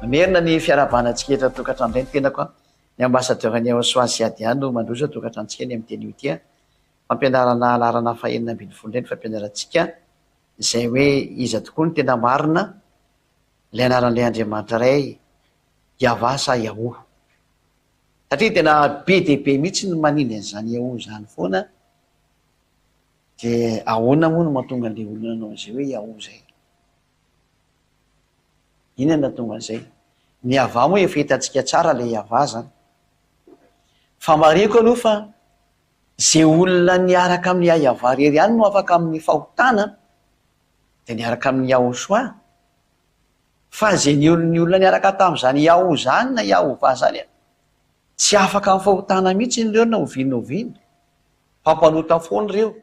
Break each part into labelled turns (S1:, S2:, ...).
S1: Merina ny fiarabanantsika eto tokantrano ireny tenako ny ambasadeur-ny Soasy Adiano no mandroso tokantranontsika ny amin'ny teny io ity fampianarana alarana fahaenina ambin'ny folo ireny fampianarantsika izay hoe iza tokoa ny tena marina ilay anaran'ilay Andriamanitra iray Yahva sa Yaho satria tena be dia be mihitsy ny manindry an'izany Yaho izany foana dia ahoana moa no mahatonga an'ilay olona nanao izay hoe Yaho izay. Inona tonga an'izay? Ny Yahva moa efa hitantsika tsara ilay Yahva zany. Fa mariko aloha fa izay olona niaraka amin'ny Yahva rery ihany no afaka amin'ny fahotana dia niaraka amin'ny Yahosoa. Fa izay ny olona niaraka tamin'izany Yaho zany na Yahovah zany tsy afaka amin'ny fahotana mihitsy ireo na oviana. Fampanota foana ireo.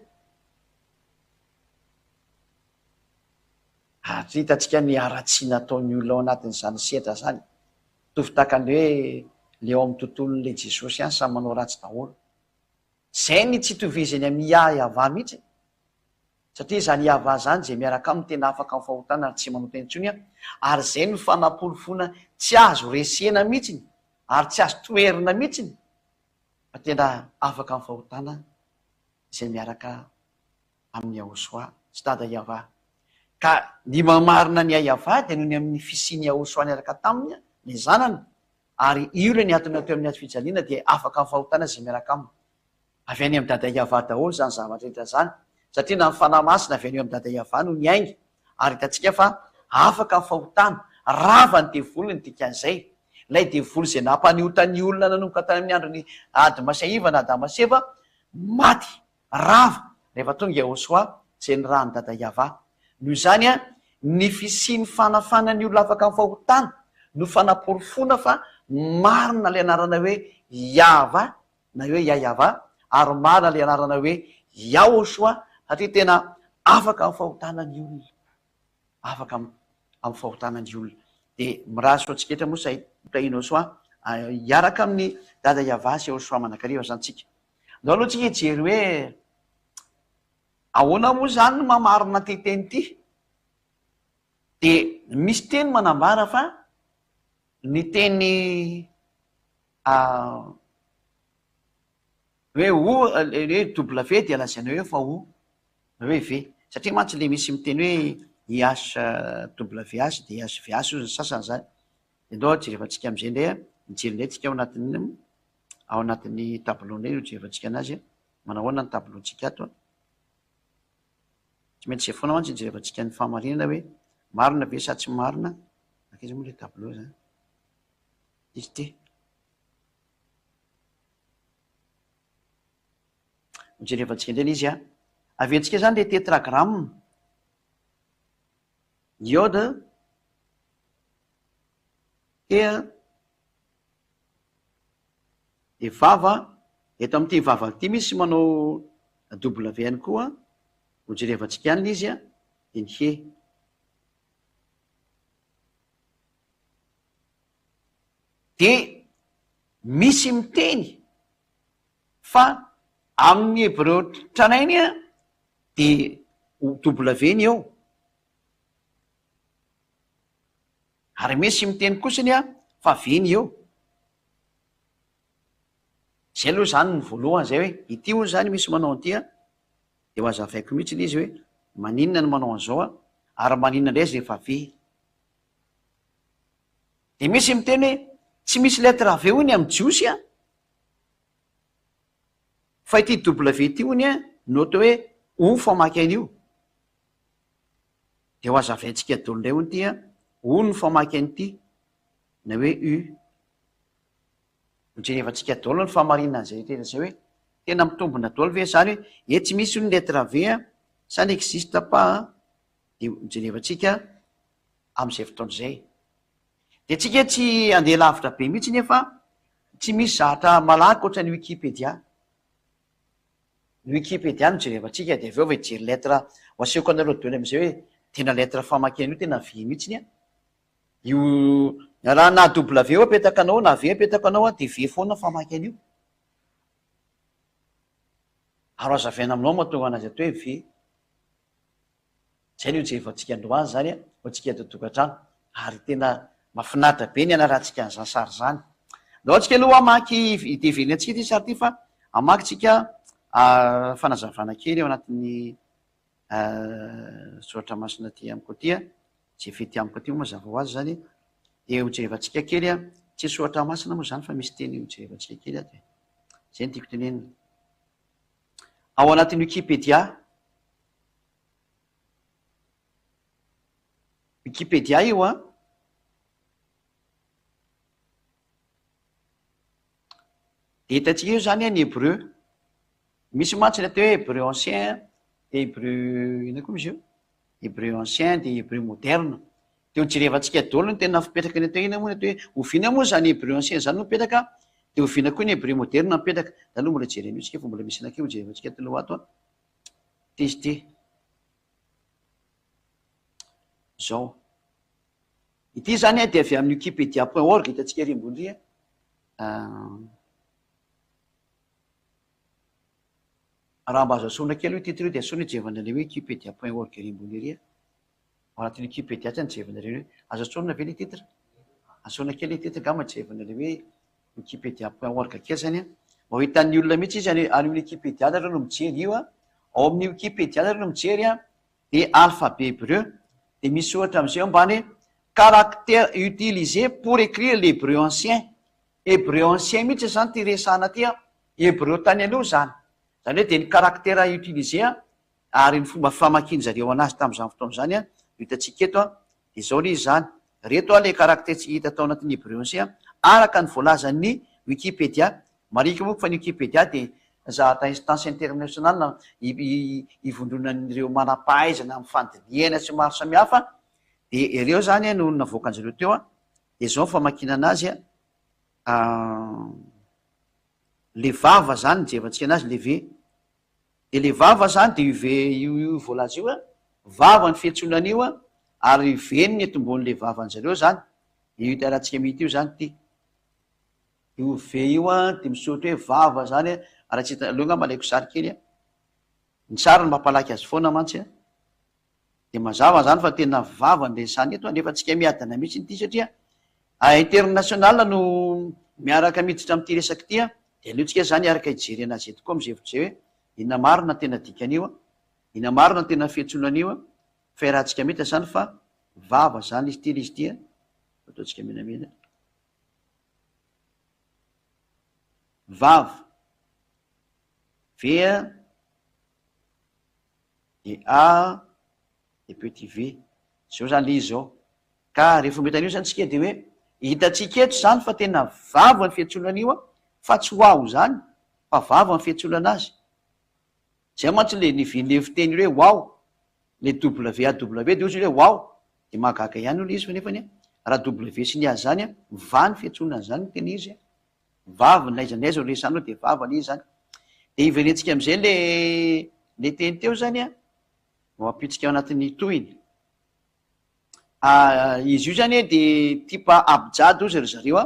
S1: Ary hitantsika ny aratsiana nataon'ny olona ao anatin'izany sehatra zany. Tovy takan'ny hoe le ao amin'ny tontolon'ilay Jesosy ihany samy manao ratsy daholo. Izay ny tsy itovizany amin'ny Yahva mihitsy. Satria izany Yahva zany izay miaraka aminy tena afaka amin'ny fahotana tsy manota intsony ary izay ny fanapolofona tsy azo resena mihitsy ary tsy azo toerina mihitsy fa tena afaka amin'ny fahotana izay miaraka amin'ny Yahosoa sy dada Yahva. Ka ny mamarina ny Yahva dia noho ny amin'ny fisiany Yahosoa niaraka taminy ny zanany ary io ilay niatona teo amin'ny ady fijaliana dia afaka amin'ny fahotana izay miaraka aminy. Avy any amin'ny dada Yahva daholo zany zavatra rehetra zany satria na ny fanahy masina avy any amin'ny dada Yahva no niaingy ary hitantsika fa afaka amin'ny fahotana rava ny devoly ny dikan'izay. Ilay devoly izay nampaniotany olona nanomboka tany amin'ny andron'ny ady masaiva na Damaseva maty rava rehefa tonga Yahosoa izay ny rany dada Yahva. Noho izany ny fisiany fanafana ny olona afaka amin'ny fahotana no fanaporofona fa marina ilay anarana hoe Yahva na hoe Yahva ary marina ilay anarana hoe Yahosoa satria tena afaka amin'ny fahotana ny olona. Afaka amin'ny fahotana ny olona. Dia miraso antsika etra moa sahitahina Yahosoa hiaraka amin'ny dada Yahva sy Yahosoa manakariva zany tsika. Andao aloha tsika hijery hoe ahoana moa zany no mamarina ty teny ity. Dia misy teny manambara fa ny teny hoe W dia lazaina hoe fa O na hoe V satria mantsy le misy miteny hoe IHWH dia IHVH ozy ny sasany zany. Andao jerevantsika amin'izay indray mijery indray tsika ao anatin'ny tableau indray jerevantsika anazy manao ahoana ny tableau-ntsika ato. Tsy maintsy izay foana mantsy jerevantsika ny fahamarinana hoe marina ve sa tsy marina. Akaiza moa ilay tableau zany. Izy ty. Jerevantsika indray izy aventsika zany ilay tetragramme. Iode dia vava eto amin'ity vava ity misy manao W ihany koa ho jerevantsika ihany izy dia ny he. Dia misy miteny fa amin'ny Hebreo tranainy dia W ny eo. Ary misy miteny kosany fa V ny eo. Izay aloha zany ny voalohany izay hoe ity hoy zany misy manao an'ity dia ho azavaiko mihitsy ilay izy hoe maninona no manao an'izao ary maninona indray izy rehefa V. Dia misy miteny hoe tsy misy letra V hoy ny amin'ny jiosy fa ity W ity hoy ny noto hoe O famaky an'io. Dia ho azavaintsika daholo indray hoy ity O ny famaky an'ity na hoe U. Jerevantsika daholo ny fahamarinana izay rehetra izay hoe tena mitombina daholo ve zany hoe tsy misy ny letra V ça n'existe pas. Dia jerevantsika amin'izay fotoana izay. Dia tsika tsy andeha lavitra be mihitsy nefa tsy misy zatra malaky ohatra ny Wikipédia. Ny Wikipédia no jerevantsika dia avy eo va hijery letra ho asehoko anareo daholo amin'izay hoe tena letra famakiana io tena V mihitsy io raha na W apetaka anao na V apetaka anao dia V foana famaky an'io. Ary azavaina aminao mahatonga anazy atao hoe V. Izay no jerevantsika androany zany ho antsika eto an-tokantrano ary tena mahafinaritra be ny anarantsika ny zasary zany. Dao tsika aloha amaky idivelina antsika ty sary ty fa amaky tsika fanazavana kely eo anatin'ny soatra masina ty amiko tya tsy fety amiko ty moa mazava ho azy zany de hojerevantsika kely a tsy soatra masina moa zany fa misy teny hojerevantsika kely a de zay ny tiako tenenina. Ao anatin'ny Wikipédia io a de hitantsika io zany ny hébreu, misy mantsy ny atao hoe hébreu ancien de hébreu ina koa izy io, hébreu ancien de hébreu moderne. De hojerevantsika daholo ny tena fipetraka ny atao ina moa ny atao hoe oviana moa zany hébreu ancien zany no mipetraka de oviana koa ny hébreu moderne mipetraka. Da aloha mbola jereny io tsika fa mbola misy anakio hojerevantsika taloha ato a tizy ty zao ity zany a de avy amin'ny wikipedia.org hitantsika ery ambony ry raha mba azo asona kely io titry io de asona jevana le hoe wikipedia.org ery ambony ery a ao anatin'ny wikipedia tsy jevana le hoe azo asona ve le titra asona kely le titra gama jevana le hoe wikipedia.org kely zany a mba hitan'ny olona mihitsy izy any amin'ny wikipedia nareo no mijery io a ao amin'ny wikipedia nareo no mijery a de alphabet hébreu de misy ohatra am'izay ambany caractère utilisé pour écrire l'hébreu ancien. Hébreu ancien mihitsy zany ty resana ty a hébreu tany aloha zany zany hoe de ny caractère utilisé a ary ny fomba famakiny zareo anazy tam'izany fotoana zany a hitantsika eto a de zao le izy zany reto a le caractère tsy hita tao anatin'ny hébreu ancien araka ny voalazan'ny wikipedia. Marika moa fa ny wikipedia de zahata instance internationale na ivondronan'ireo manam-pahaizana amin'ny fandiniana sy maro samihafa de ireo zany no navoakan'zareo teo a de zao famakina anazy a le vava zany jevantsika anazy le ve de le vava zany de io voalaza io a vava ny fiantsonan'io a ary veny ny etombon'le vavan'zareo zany io itarantsika mihity io zany ty io ve io a de misaotra hoe vava zany a raha tsy hita aloha nga malaiko sary kely a ny sary ny mampalaky azy foana mantsy a de mazava zany fa tena vava ny resany eto nefa tsika miadana mihitsy nyity satria international no miaraka miditra am'ty resaky ty a de aleotsika zany araka ijery anazy eto koa amizevitse hoe ina marina tena dikan'io a ina marina tena fiantsonan'io a fa rahantsika mehta zany fa vava zany izy ty le izy ty a ataotsika menamena vava v a de a de petit v zao zany le izy zao ka rehefa metan'io zany tsika de hoe hitatsika eto zany fa tena vava ny fiantsonan'io a fa tsy ho aho zany fa vava ny fiantsonana azy zay mantsy le nivinle fiteny hoe wao le waw de ozy hoe wao de mahagaga ihany ole izy fa nefany raha w sy ny azy zany a va ny fiantsonana zany ny tena izy a vava naiza naiza resano de vava ny izy zany de ivenentsika am'izay le teny teo zany a no ampitsika ao anatin'ny tohiny izy io zany de typa abjad ozy ry zareo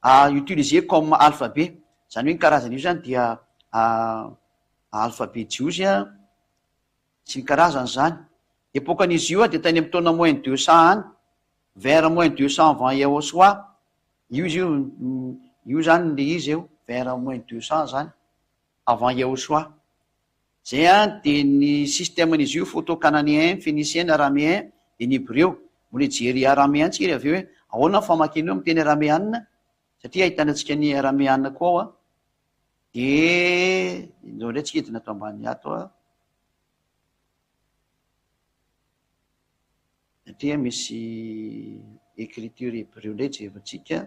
S1: a utilisé comme alphabet zany hoe ny karazany io zany dia alphabet jiozy a sy ny karazany zany epokan'izy io a de tany amy taona moins 200 any vers moins 200 avant Yahosoa io izy io zany le izy eo vers moins 200 zany avant Yahosoa zay a de ny systèmen'izy io photo cananéen phénicien araméen de ny hébreu mbola jery araméen tsika ry aveo hoe ahoana ny famakina io amy teny araméanina satria ahitanantsika ny araméanina koa ao a de zao ndray tsika edina ato ambany ato a satria misy écriture hébreu ndray jevatsika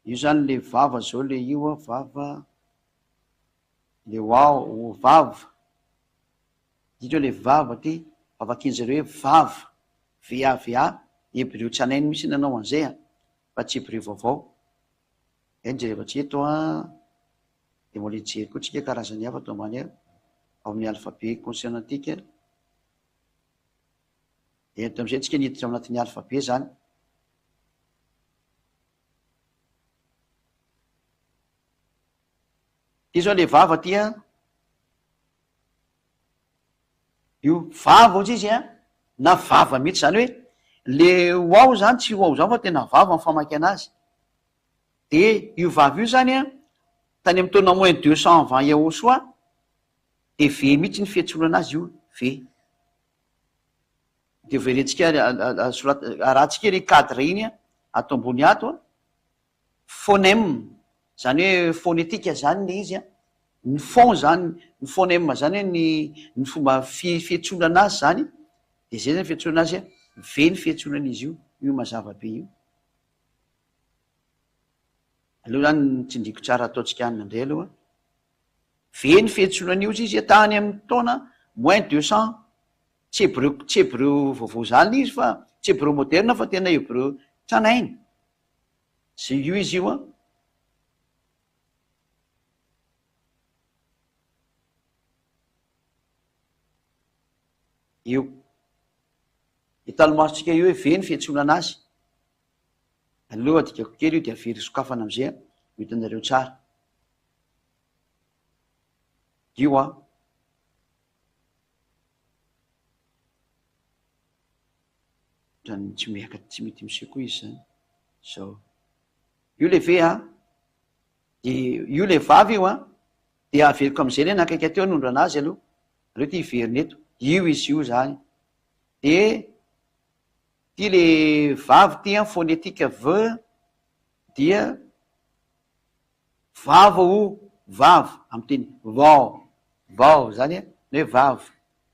S1: io zany le vava zao le io a vava le wao vava dito le vava ty vavakin'zareo hoe vava va hébreu tsy anainy misy nanao an'izay a fa tsy hébreu vaovao e njerevatsy eto a de mbola jery koa tsika karazany hafa to ambany ao amin'ny alphabet consonantique de eto am'izay tsika niditra ao anatin'ny alphabet zany ty zao le vava ty a io vava ohatsy izy a na vava mihitsy zany hoe le oao zany tsy oao zao fa tena vava ny famaky anazy de io vava io zany a tany amy taona moins 220 eo soa de ve mihitsy ny fiantsoana anazy io ve de verentsika arahantsika ry cadre iny a atao ambony ato a phonème zany hoe phonétique zany le izy a ny fon zany ny phonème zany hoe ny fomba fiantsoana anazy zany de zay zany fiantsoana anazy a ve ny fiantsonan'izy io mazava be io aloha zany tsindriko tsara ataotsika anina indray aloha ve ny fiantsonan'io izy tany amin'ny taona moins 200 tsy hebreo vaovao zany izy fa tsy hebreo moderna fa tena hebreo tranainy zay io izy io a io italomasotsika io hoe ve ny fiantsona anazy aloha dikako kely io de avery sokafana am'izay a hitanareo tsara io a zany tsy mihaka tsy mety misy koa izy zany zao io le ve a de io le vavy io a de averiko am'izay le nakaiky ateo nondro anazy aloha aleo ty iveriny eto io izy io zany de ty le vavy ty a phonétique v dia vava o vavy amy teny vao zany a hoe vavy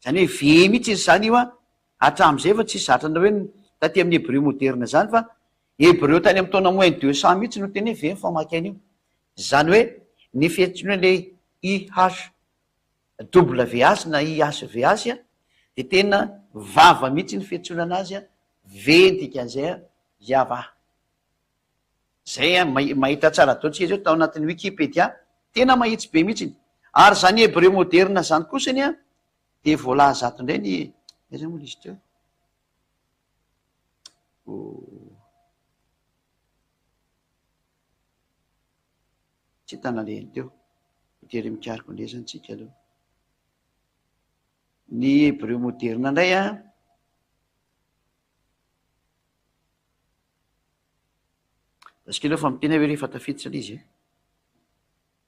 S1: zany hoe ve mihitsy izy zany io a hatram'izay fa tsy zatrana hoe taty amin'ny hebreo moderna zany fa hebreo tany amy taona moins 200 mihitsy no teny hoe ve ny famaky an'io zany hoe ny fiantsona le IHWH na IHVH a de tena vava mihitsy ny fiantsona anazy a ve dikan'izay a iava zay a mahita tsara ataotsika izy eo tao anatin'ny Wikipédia tena mahitsy be mihitsy ary zany hebreo moderna zany kosany a de voalazato indray ny aiza moa izy teo tsy tanaleny teo tery mikariko indray zany tsika aloha ny hebreo moderna indray a asika aloha fa miteny hoe rehefa tafiditra la izy e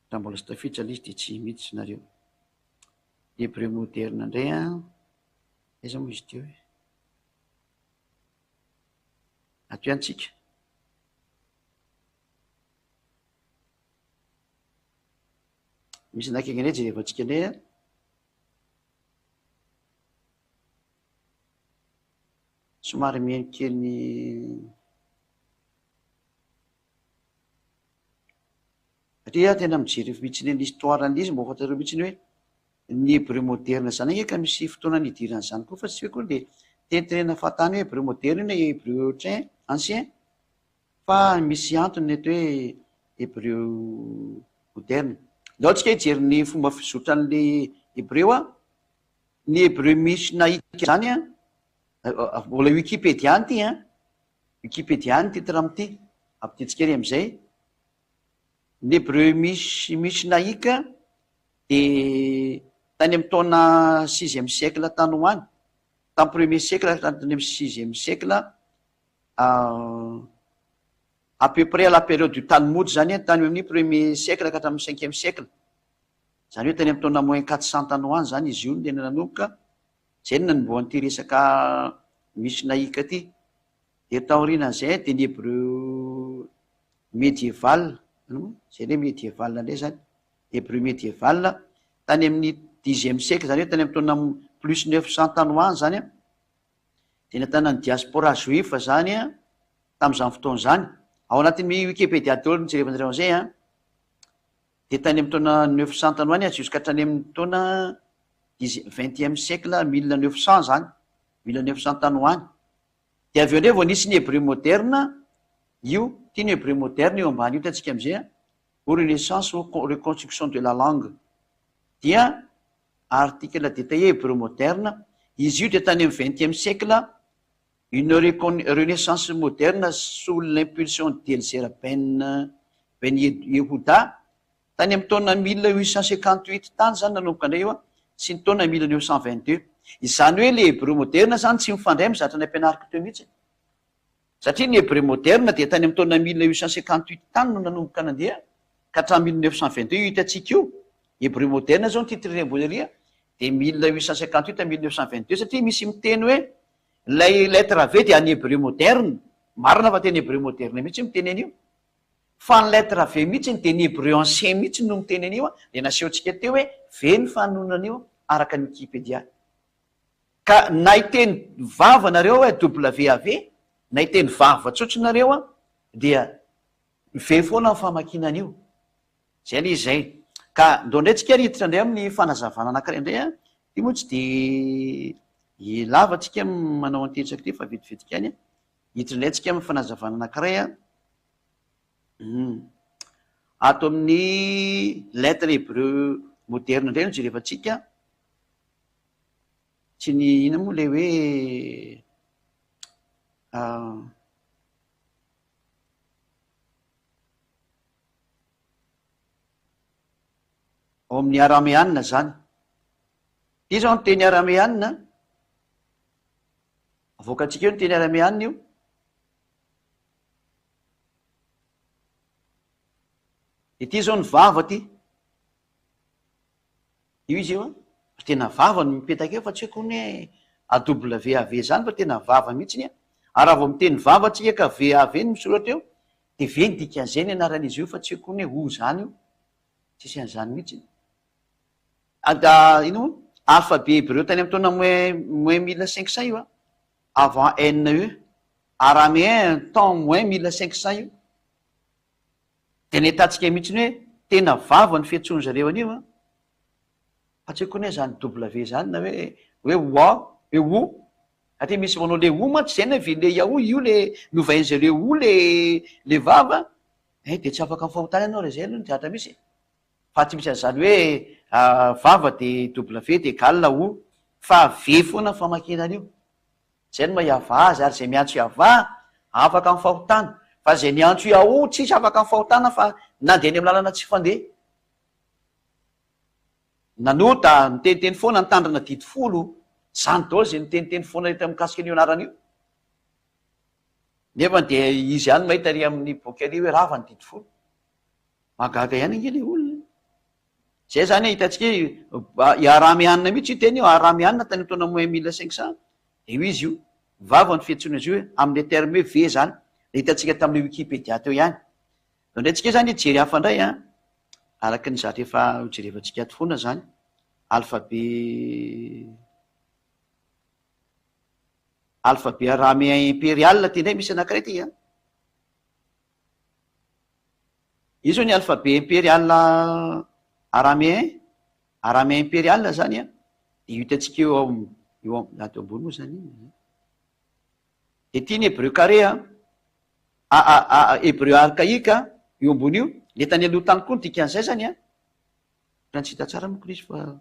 S1: raha mbola sy tafiditra la izy de tsy miditsy nareo hebreo moderna indray a aiza moa izy teo e ato ihany tsika misy nakaiky indray jerevantsika indray a somary mihanikely satria tena mijery mihitsy ny histoire an'izy mba fantareo mihitsy ny hoe ny hebreo moderna zany eka misy fotoana nidirana zany koa fa tsy hoe koa de tentenena fatany hoe hebreo moderna na hebreo train ancien fa misy antony eto hoe hebreo moderna lao tsika hijery ny fomba fizotran'le hebreo a ny hebreo misy naika zany a mbola Wikipédia any ty a Wikipédia any titre am'ty ampititsika ery am'izay ny hebreo misy naika de tany amy taona 6e siècle tany hoany tamy premier siècle tany amy 6e siècle à peu près à la période du Talmud zany tany amin'ny premier siècle ka hatramin'ny 5e siècle zany hoe tany amy taona moins 400 tany hoany zany izy io ny tena nanomboka zay no nanomboan'ity resaka misy naika ty de taorianan'izay de ny hebreo médiéval zay le médiéval indray zany hebreo médiéval tany amin'ny 10e siècle zany hoe tany amy taona plus 900 tany hoany zany a de natana ny diaspora juif zany a tam'izany fotoana zany ao anatin'ny Wikipédia daholo nijerevanareo an'izay a de tany amy taona 900 tany hoany a jusqu'à hatrany amin'ny taona 20e siècle 1900 zany 1900 tany hoany de aveo ndray vao nisy ny hebreo moderna io ty ny hebreo moderne io ambany io tatsika am'izay a au renaissance ou reconstruction de la langue dia article détaillé hebreo moderne izy io de tany amy 20e siècle une renaissance moderne sous l'impulsion d'Elzer Ben Yehuda tany amy taona 1858 tany zany nanomboka indray io a sy ny taona 1922 izany hoe le hébreu moderna zany tsy mifandray mizatra ny ampianariko teo mihitsy, satria ny hébreu moderna dia tany amin'ny taona 1858 tany no nanomboka nandeha ka hatramin'ny 1922 io hitantsika io hébreu moderna zao ny titre-remboleria de 1858 à 1922 satria misy miteny hoe lay lettre v dia any hébreu moderne, marina fa teny hébreu moderne mihitsy miteny an'io, fa ny lettre v mihitsy ny de ny hébreu ancien mihitsy no miteny an'io a, de nasehontsika teo hoe ve ny fanonan'io araka ny Wikipédia. Ka na iteny vava nareo hoe WAV, na iteny vava tsotsonareo a dia ve foana ny famakinan'io, zay le izay. Ka ndretsika riditra indray amin'ny fanazavana anankiray indray a, io moa tsy de lavatsika manao antetraka ty fa vetivetika any a, hiditra indray tsika amin'ny fanazavana anankiray a, ato amin'ny lettre hébreu moderne indray no jerevantsika, tsy ny ina moa le hoe ao amin'ny araméanina zany, io zao ny teny araméanina, avoakantsika eo ny teny araméanina io, ity zao ny vava ty, io izy io a, tena vava no mipetaka eo fa tsy haiko ny AWAV zany fa tena vava mihitsiny a, ary avo miteny vava tsika ka VAV no misoratra eo de ve ny dikan'izay ny anaran'izy io fa tsy haiko ny ho zany io, tsisy an'izany mihitsiny. Ino alphabet hébreu tany amin'ny taona moins 1500 io a, avant NE, araméen temps moins 1500 io, de nahitatsika mihitsiny hoe tena vava ny fiantsoany zareo an'io a, fa tsy haiko ny zany W zany na hoe oa, hoe o, satria misy manao le o mantsy zay na vile yao io le novain'zareo o le vava, de tsy afaka mifahotany ianao re zay aloha ny diatra misy, fa tsy misy an'izany hoe vava de W de égal o, fa v foana famakinan'io, zay no mahiava azy, ary zay miantso iava afaka mifahotana, fa zay niantso iao tsisy afaka mifahotana fa nandeha any amin'ny lalana tsy fandeha, nanota niteniteny foana nitandrana didi folo, zany daholo zay niteniteny foana rehetra mikasika an'io anaran'io, nefa de izy ihany mahita ry amin'ny boky ary hoe rava ny didi folo, magaga ihany ange le olona. Zay zany hitantsika araméanina mihitsy io teny io, araméanina tany taona moins 1500 de io izy io vava ny fiantsoana azy io hoe amin'ny terme hoe v zany, le hitantsika tamin'ny Wikipédia teo ihany. Ndraintsika zany jery hafa indray a, araky ny zatra efa jerevantsika ato foana zany, alphabet araméen impérial ty ndray misy anankiray ty a, io zao ny alphabet impérial araméen impérial zany a, de hitantsika eo ato ambony moa zany de ty ny hébreu carré a, hébreu archaïque eo ambony io, le tany aloha tany koa ny dikan'izay zany a, raha tsy hita tsara moko izy fa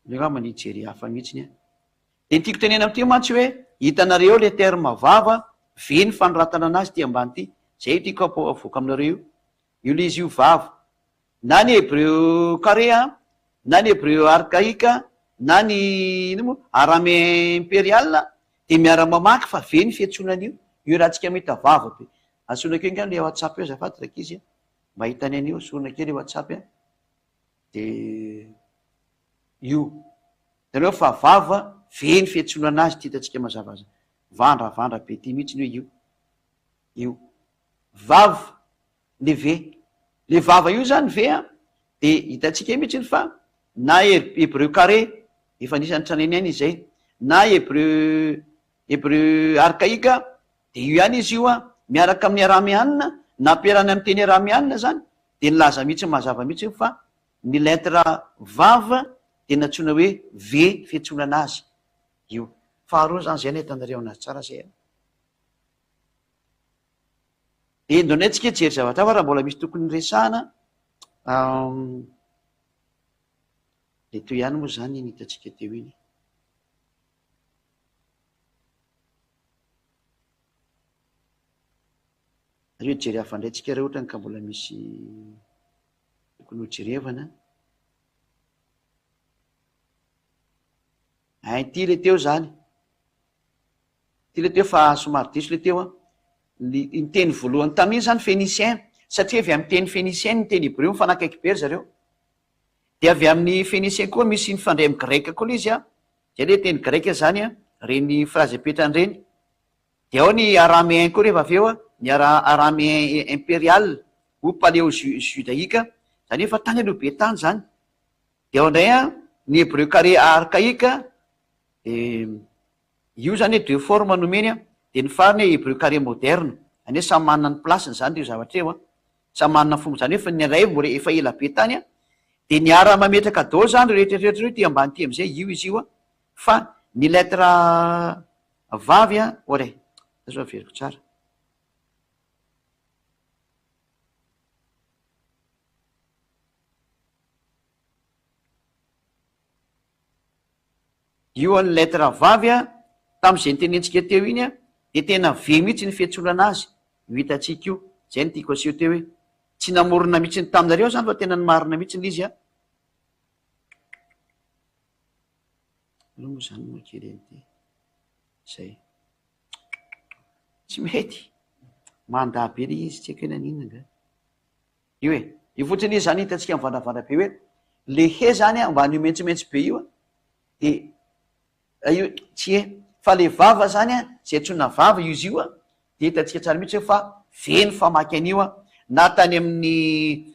S1: le nga manijery hafa mihitsiny a. De nytiako tenena am'ty mantsy hoe hitanareo le terme vava, ve ny fanoratana anazy ty ambany ty, zay tiako avoaka aminareo io le izy io vava, na ny hébreu carré a, na ny hébreu archaïque, na ny ino moa araméen impérial, de miara-mamaky fa ve ny fiantsonan'io, io raha tsika mahita vava be, asona keo ngany le WhatsApp eo azafady rakizy a, mahita any an'io asona keo le WhatsApp a, de io taneo fa vava ve ny fiantsonana azy ty hitantsika mazavaza, vandravandra be ty mihitsy ny hoe io vava le v, le vava io zany ve a, de hitantsika mihitsy ny fa na hébreu carré efa nisany traneny any izy zay, na hébreu archaïque de io ihany izy io a, miaraka amin'ny araméanina na ampiarany amin'ny teny araméanina zany, de nilaza mihitsy mazava mihitsy fa ny lettre vava de natsoina hoe v fiantsonana azy io. Faharoa zany zay nahitanareo anazy tsara zay. De ndonetsika jery zavatra fa raha mbola misy tokony resahana, le teo ihany moa zany ny hitatsika teo iny. Io jery hafa indray tsika raha ohatrany ka mbola misy tokony ho jerevana. ty le teo zany, ty le teo fa somary diso le teo ny teny voalohany tamin'iny zany phénicien, satria avy amin'ny teny phénicien ny teny hébreu mifanakaiky be ry zareo, de avy amin'ny phénicien koa misy nifandray amin'ny greka koa le izy zay le teny greka zany reny phrase petrany reny, de ao ny araméen koa rehefa avy eo ny araméen impérial ou paléo judaïque, zany efa tany aloha be tany zany, de ao indray ny hébreu carré archaïque, io zany deux formes nomeny, de ny farany hébreu carré moderne, zany hoe samy manana ny plasiny zany io zavatra eo samy manana fomba, zany hoe ny ray efa ela be tany de ny ara mametraka dao zany rehetrarehetra ty ambany ty am'izay io izy io fa ny lettre vavy ore azo averiko tsara, io ny lettre vavy tam'izay nytenentsika teo iny de tena ve mihitsy ny fiantsolana azy io hitatsika io, zay ny tiako aseho teo hoe tsy namorona mihitsy ny taminareo zany fa tena ny marina mihitsy ny izy aloha moa zany moa kely ty zay tsy mety manda be le izy tsy haiko hoe naninona nga io io fotsiny izy zany hitatsika mivandravandra be hoe le he zany ambany io mentsomentso be io de io tsy fa le vava zany zay antsona vava izy io de hitatsika tsara mihitsy fa veny famaky an'io na tany amin'ny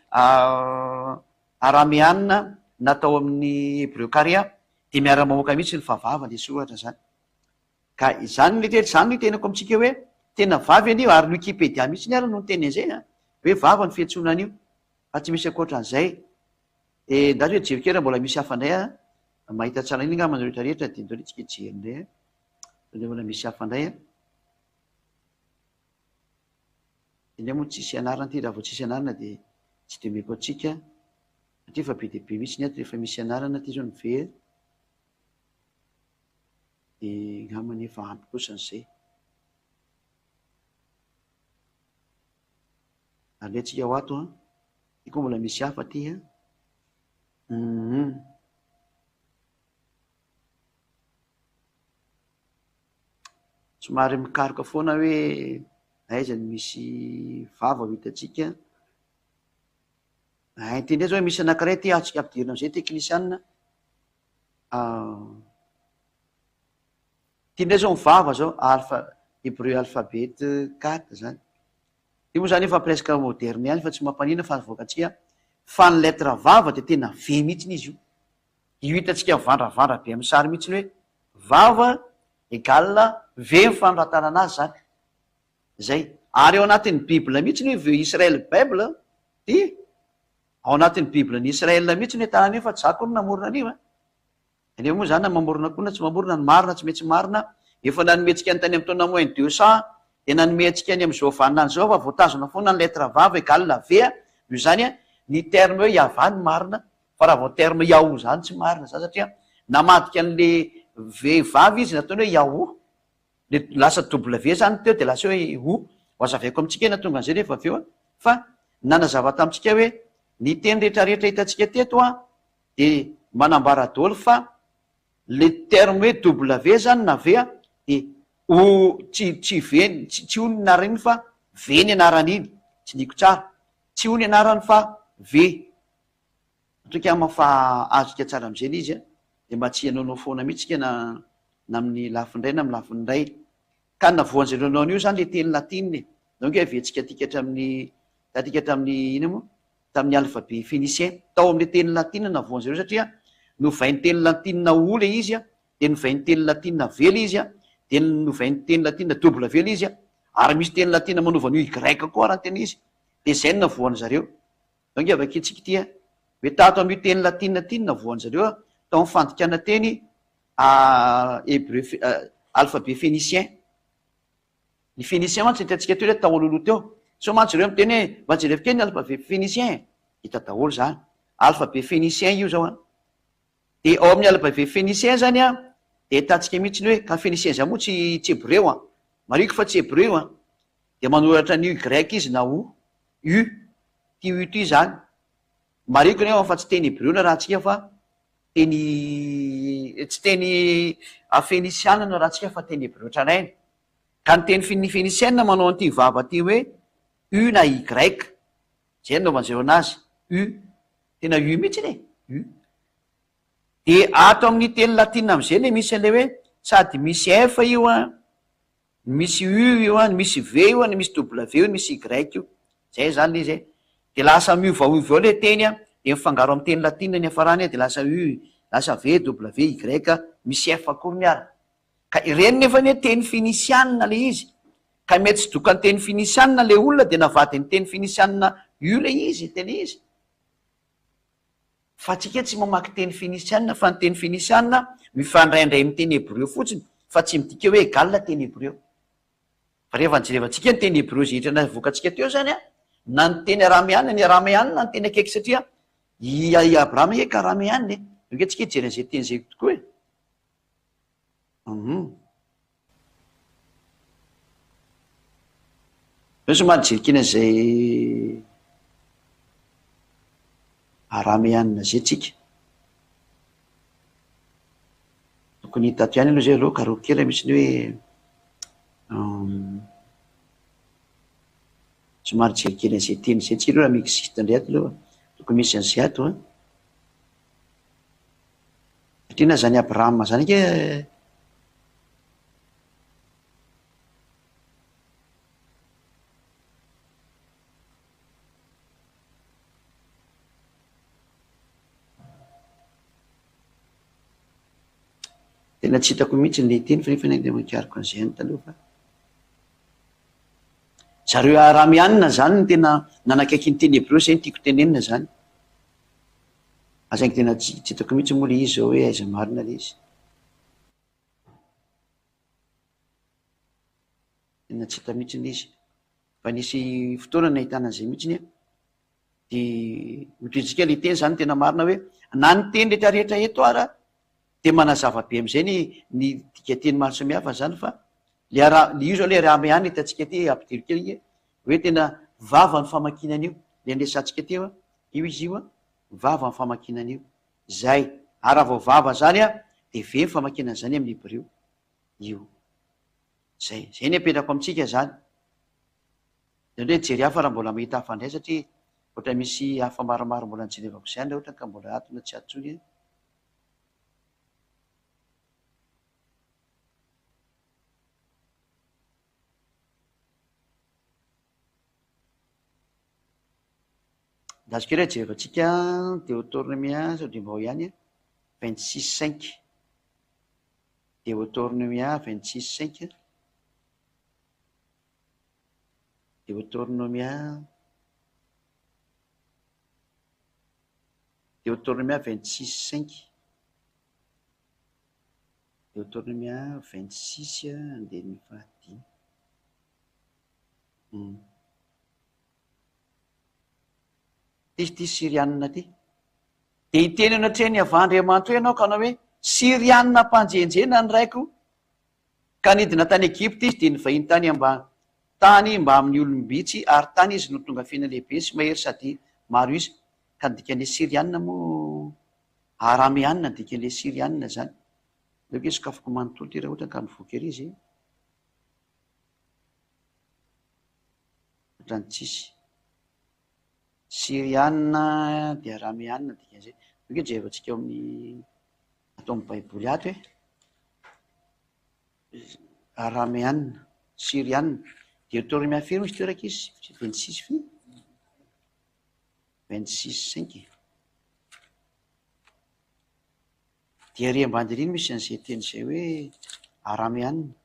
S1: araméanina natao amin'ny hébreu carré de miara mamoaka mihitsy ny favava le soratra zany, ka zany zany no tenako amitsika hoe tena vavy an'io ary Wikipédia mihitsy ny ara no nyteny an'izay hoe vava ny fiantsoana an'io fa tsy misy akoatran'izay, de ndazy hoe jerikera mbola misy hafandray mahita tsara iny ngamba rehetrarehetra de ndreo tsika jerindray de mbola misy hafandray indray moa tsisy anarana ty raha vao tsisy anarana de tsy de meko atsika satria fa be de be mihitsy ny ato rehefa misy anarana ty zao ny ve de ngamany efa ampy kosa n'izay aletsika ao ato ty koa mbola misy hafa ty somary mikaroka foana hoe aiza ny misy vava ho hitatsika ty ndray zao hoe misy anankiray ty atsika ampidirina am'izay teknisianina ty ndray zao mivava zao hébreu alphabet 4 zany io moa zany efa presque moderne any fa tsy mampanina fa avoakatsika fa ny lettre vava de tena ve mihitsiny izy io hitatsika mivandravandra be amin'ny sary mihitsiny hoe vava égale ve mifandratana anazy zany zay, ary ao anatin'ny bible mihitsy ny hoe Israel bible ty ao anatin'ny bible ny Israel mihitsy ny tanany io fa tsy zako ny namorona an'io aneo moa zany na mamorona koa na tsy mamorona ny marina tsy metsy marina efa nanometsika ny tany amin'ny taona moins 200 de nanometsika ny am'izao vanina an'izao fa voatazona foana ny lettre vava égale ve io zany ny terme hoe yava ny marina fa raha vao terme yahoo zany tsy marina zany satria namadika an'le vehivavy izy nataony hoe yahoo le lasa w zany teo de lasa hoe ho azavaiko amitsika na tonga an'izay rehefa aveo fa nanazava tamitsika hoe ny teny rehetrarehetra hitatsika teto de manambara daholo fa le terme hoe w zany na ve de tsy veny tsy ho ny anarany iny fa ve ny anarany iny tsy niko tsara tsy ho ny anarany fa ve toka mafa azika tsara am'izay le izy de mba tsy hanaonao foana mihitsika na amin'ny lafindray na amy lafindray ka navoan'zareo anao an'io zany le teny latine donc hoe avetsika tikatra amin'ny ina moa tamin'ny alphabet phénicien tao am'le teny latine navoan'zareo satria novainy teny latine o le izy de novainy teny latine v le izy de novainy teny latine w le izy ary misy teny latine manaovan'io y koa raha teny izy de zay no navoany zareo donc avakitsika ty hoe tato am'io teny latine ty no navoany zareo tao amin'ny fandikana teny hébreu alphabet phénicien ny phénicien mantsy hitatsika teo le tao alohaloha teo so mantsy reo miteny hoe mba jerevy kely ny alphabet phénicien hita daholo zany alphabet phénicien io zao de ao amin'ny alphabet phénicien zany de hitantsika mihitsy ny hoe ka phénicien zay moa tsy hébreu mariko fa tsy hébreu de manoratra ny grec izy na u ty u ty zany mariko ny fa tsy teny hébreu na raha tsika fa teny tsy teny fenisiana no raha tsika fa teny hebreo tranainy ka ny teny fenisiana manao an'ity vava ty hoe u na y zay naovan'zareo anazy u tena u mihitsy ny u de ato amin'ny teny latina am'izay le misy an'le hoe sady misy f io a misy u io a ny misy v io a ny misy w io ny misy y io zay zany le izy de lasa miovaovy ao le teny a de mifangaro amy teny latina ny afarany de lasa u lasa v w y misy f akory miara ka ireny nefa ny hoe teny finisianina le izy ka mety tsy doka ny teny finisianina le olona de navadiny teny finisianina u le izy teny izy fa tsika tsy mamaky teny finisianina fa ny teny finisianina mifandraindray amy teny hebreo fotsiny fa tsy midika hoe egalina teny hebreo fa rehefa njerevantsika ny teny hebreo zehitra na vokatsika teo zany a na ny teny aramiana ny aramianina ny teny akaiky satria i abrahama eka aramianiny oke tsika hijeren'zay teny zay tokoa e somary jerikina zay aramianina zay tsika tokony hitato ihany aloha zay aloha karoa kely misy ny hoe somary jerikina zay teny zay tsika aloha raha miexiste ndray ato aloha tokony misy an'zay ato a satria na zany abrahama zany ke tena tsy hitako mihitsy le teny fa nefa ny de makiariko an'izay any taloha fa zareo aramianina zany ny tena nanakaiky ny teny hebreo zay ny tiako tenenina zany azainy tena tsy hitako mihitsy moa le izy zao hoe aiza marina le izy tena tsy hita mihitsy le izy fa nisy fotoana nahitana an'izay mihitsiny de otritsika le teny zany tena marina hoe na ny teny rehetrarehetra eto ara de manazava be am'izay ny dika teny maro samihafa zany fa le io zao le aramiana hitantsika ty ampidiro kely hoe tena vava ny famakinana io le andesantsika teo a io izy io a vava ny famakinana io zay ara vao vava zany a de ve ny famakinana zany amin'ny hebreo io zay ny apetrako amitsika zany zany hoe jery hafa raha mbola mahita hafa ndray satria ohatra misy hafa maromaro mbola nijerevako zany raha ohatra ka mbola atona tsy atsony ndazoko re jerevantsika de autonomia sodrimao ihany 26 de autonomia 26 de autonomia 26 de autonomia 26 andeny fahadimy ty sirianina ty de hiteny anatreny avandriamanitra hoe ianao ka anao hoe sirianina mpanjenjena ny raiko ka nidina tany Egypta izy de nyvahiny tany mba amin'ny olombitsy ary tany izy no tonga fina lehibe sy mahery sady maro izy ka nidikan'le sirianina moa aramianina dikan'le sirianina zany leoke sokafoko manontolo ty raha ohatra ka mivoky ery izy ohatrany tsisy sirianina de aramianina dikan'izay oke jerevantsika eo amin'ny atao amin'ny baiboly ato hoe aramianina sirianina de autonomia firy misy toeraka izy 26 fi 26 de ary ambandyriny misy an'izay teny zay hoe aramianina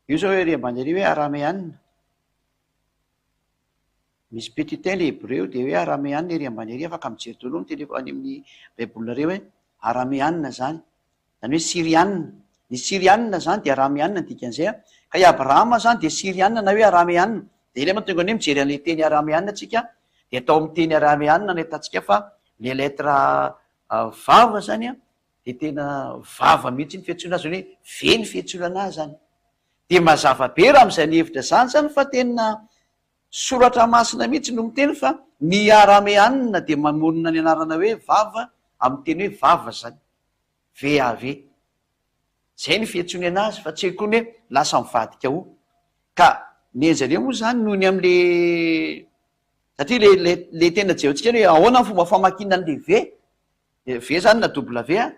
S1: io zao hoe ry ambany ary hoe aramianina misy petitain le hebreo de hoe aramianina ery ambany ary afaka mijery daholo ny teny any amin'ny baibolnareo hoe aramianina zany zany hoe sirianina ny sirianina zany de aramianina dikan'izay a ka i abrahama zany de sirianina na hoe aramianina de ila matonga any hoe mijery an'le teny aramianina tsika de atao amin'ny teny aramianina ny atantsika fa le lettre vava zany a de tena vava mihitsy ny fiantsoana azy hoe ve ny fiantsoana azy zany. De mazava be raha am'izay ny hevitra zany zany fa tena soratra masina mihitsy no miteny fa ny arameanina de mamonina ny anarana hoe vava amin'ny teny hoe vava zany, ve ave zay ny fiantsony anazy fa tsy koa ny hoe lasa mivadika o. Ka ny zareo moa zany noho ny am'le satria le tena jeontsika hoe ahoana ny fomba famakina an'le ve zany na W a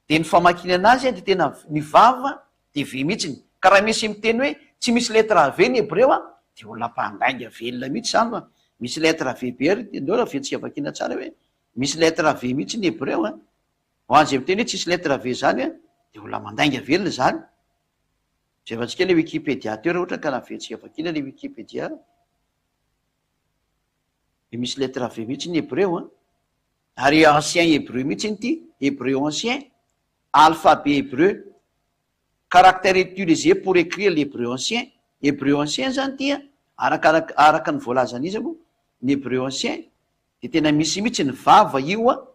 S1: de ny famakina anazy de tena ny vava de ve mihitsiny. Ka raha misy miteny hoe tsy misy letra v ny hebreo a de olona mpandainga velona mihitsy zany fa misy letra v be ary ndeo raha vetsika vakina tsara hoe misy letra v mihitsy ny hebreo a ho an'izay miteny hoe tsisy letra v zany a de olona mandainga velona zany. Zay vatsika le Wikipédia teo raha ohatra ka raha vetsika vakina le Wikipédia de misy letra v mihitsy ny hebreo a ary ancien hébreu mihitsy ny ty hébreu ancien, alphabet hébreu, caractère utilisé pour écrire l'hébreu ancien zany ty a araka ny voalazan'izy moa ny hébreu ancien de tena misy mihitsy ny vava io a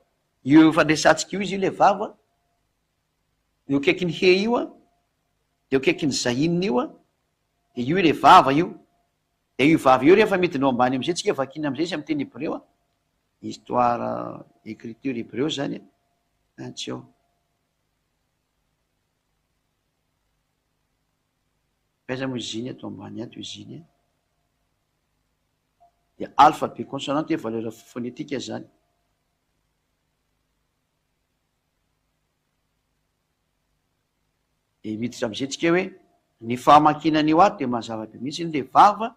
S1: io fandresantsika io izy io le vava io akaiky ny he io a de akaiky ny zahinina io a de io le vava io de io vava io rehefa midinao ambany am'izay tsika vakina am'izay izy am'teny hébreu a histoire écriture hébreu zany antsy ao paiza moa iziny atao ambany ato iziny de alphabet consonante hoe valeur phonétique zany. De miditra am'izay tsika hoe ny fahamakinan'io ato de mazava be mihitsy ny le vava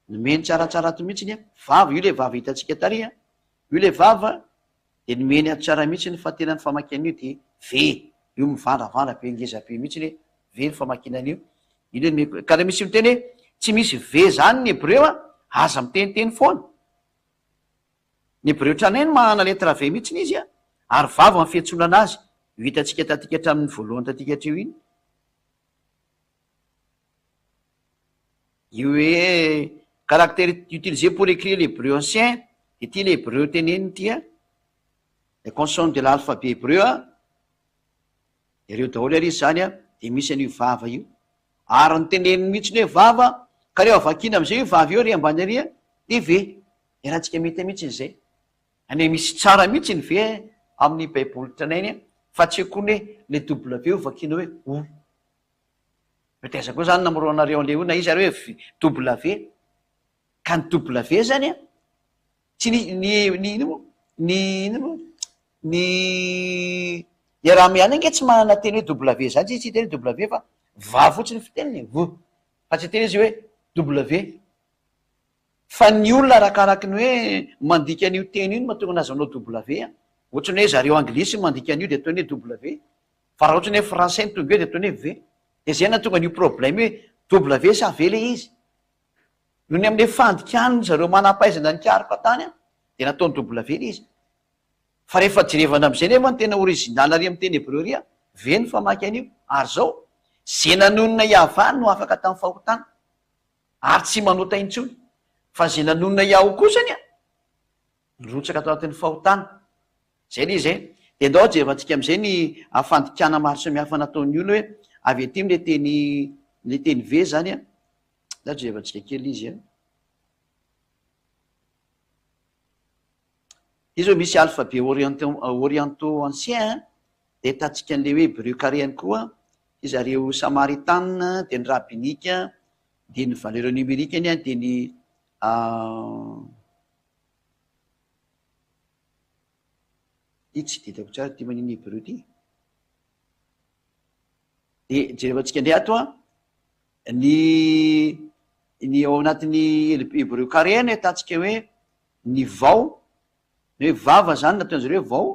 S1: nomeny tsaratsara ato mihitsy ny vava io le vava hitantsika tary a io le vava de nomeny ato tsara mihitsy ny fahatenany famakinan'io de ve io mivandravandra be ngeza be mihitsy ny ve ny famakinan'io io ka raha misy miteny hoe tsy misy ve zany ny hebreo a aza miteniteny foana ny hebreo tranainy mahana letra ve mihitsy ny izy a ary vava ny fiantsoana anazy io hitantsika tatika hatramin'ny voalohany tatika hatreo iny io hoe caractère utilisé pour écrire l'hébreu ancien de ty le hébreu teneniny ty a le consonne de l'alphabet hébreu a ireo daholo ary izy zany a de misy an'io vava io ary ny teneniny mihitsy ny hoe vava ka reo avakina am'izay io vava io ry ambany ary a de ve rahantsika mety mihitsy zay any misy tsara mihitsy ny ve amin'ny baiboly tranainy a fa tsy koa ny hoe le W io vakina hoe o metaiza koa zany namoronareo an'le ona izy ary hoe W ka ny W zany a tsy ny iarahamiana ange tsy manana teny hoe W zany tsy teny hoe W fa va fotsiny fiteniny v fa tsy teny izy hoe W fa ny olona arakaraky ny hoe mandika an'io teny io no mahatonga anazy anao W a ohatrany hoe zareo anglisy mandika an'io de ataony hoe W fa raha ohatrany hoe français ny tonga eo de ataony hoe v de zay natonga an'io problème hoe W sa v le izy noho ny am'le fandikaniny zareo manam-pahaizana nikariko atany a de nataony W le izy fa rehefa jerevana am'izay nefa ny tena original ary am'y teny hebreu ry a ve ny famaky an'io ary zao zay nanonina iavany no afaka tamin'ny fahotana ary tsy manota intsony fa zay nanonina iaho kosany a nyrotsaka atao anatin'ny fahotana zay le izy de andao jerevantsika am'izay ny afandikana maro samihafa nataony olo hoe avy aty le teny ve zany a da jerevantsika kely izy a izy hoe misy alphabet orientaux ancien de tatsika an'le hoe hébreu carré koa izy areo samaritanina de ny rabbinika de ny valeur numérique any a de ny ty tsy ditako tsara ty maniny hébreu ty de jerevantsika ndray ato a ny ao anatin'ny hébreu carré ny atatsika hoe ny vao ny hoe vava zany nataony zareo hoe vao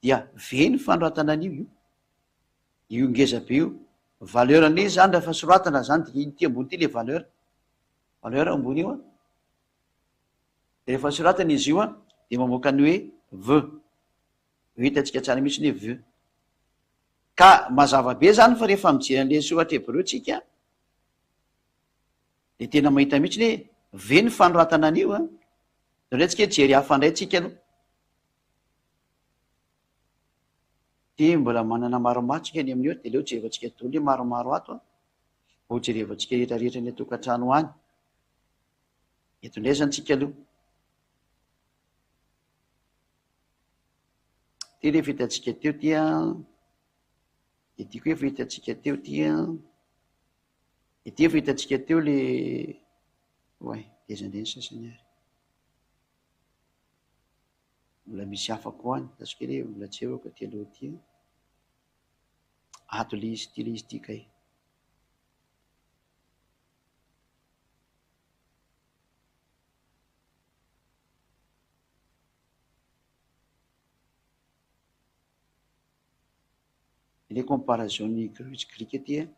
S1: dia ve ny fanoratana an'io io ngeza be io valeur an'izy zany rehefa soratana zany de ty ambony ty le valeur ambony io a de rehefa soratana izy io a de mamoaka ny hoe v io hitantsika tsara mihitsy ny hoe v ka mazava be zany fa rehefa mijery an'le soratra hebreu tsika de tena mahita mihitsy ny hoe ve ny fanoratana an'io a de ndratsika jery hafandray tsika aloha Ty mbola manana maromaro tsika ny amin'io dia leo jerevantsika toly maromaro ato ho jerevantsika rehetrarehetra ny tokantrano any. Eto indray zany tsika aloha. Ty rehefa hitantsika teo ty ity koa efa hitantsika teo ty ity efa hitantsika teo le oay dezandreny sasany ary mbola misy hafa koa any tasika le mbola tsy eoka ty aloha ty ato le izy ty kay. Le comparaison-ny grika ty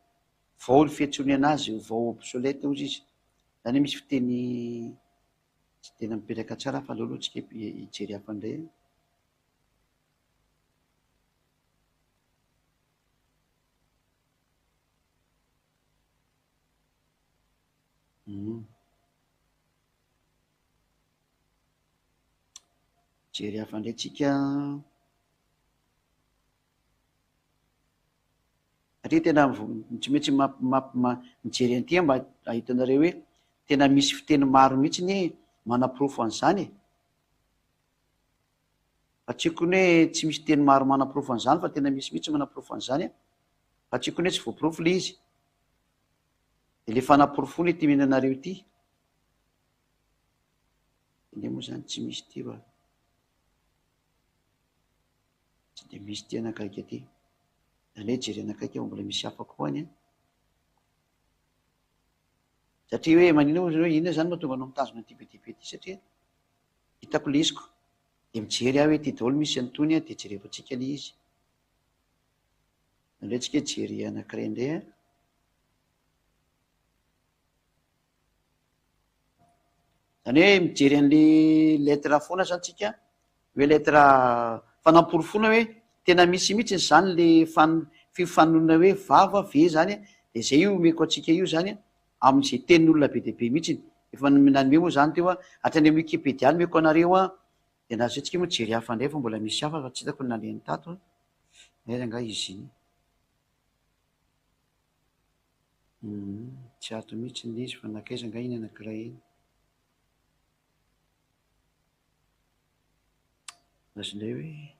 S1: vao ny fiantsoany anazy vao obsolète ozy izy zany misy fiteny tsy tena mipetraka tsara fa aleoloha tsika hijery hafa indray. Jery hafa indray tsika satria tena tsy maintsy mijery an'ity mba ahitanareo hoe tena misy fiteny maro mihitsy ny manapirofo an'izany fa tsy kony hoe tsy misy teny maro manapirofo an'izany fa tena misy mihitsy manapirofo an'izany fa tsy kony hoe tsy voapirofo le izy de le fanapirofony ty mihinanareo ity ine moa zany tsy misy ty fa tsy de misy ty anakaiky aty zany hoe jery anakaiky mbola misy hafa koa any satria hoe manino hoe inona zany mahatonga anao mitazona ty be ty satria hitako le iziko de mijery aho hoe ty daholo misy an'tony de jerevantsika le izy indray tsika jery anankiray indray zany hoe mijery an'le lettre foana zany tsika hoe lettre fanamporofona hoe tena misy mihitsy zany le fifanonona hoe vava ve zany de zay io omeko atsika io zany amin'izay tenin'olona be dehibe mihitsy efa nanome moa zany teo hatrany amin'ny Wikipédia nomeko anareo de nazy atsika moa jery hafa indray fa mbola misy hafa fa tsy hitako ny naleny tato ay anga izy iny tsy ato mihitsy le izy fa nakaiza anga iny anankiray iny azy indray hoe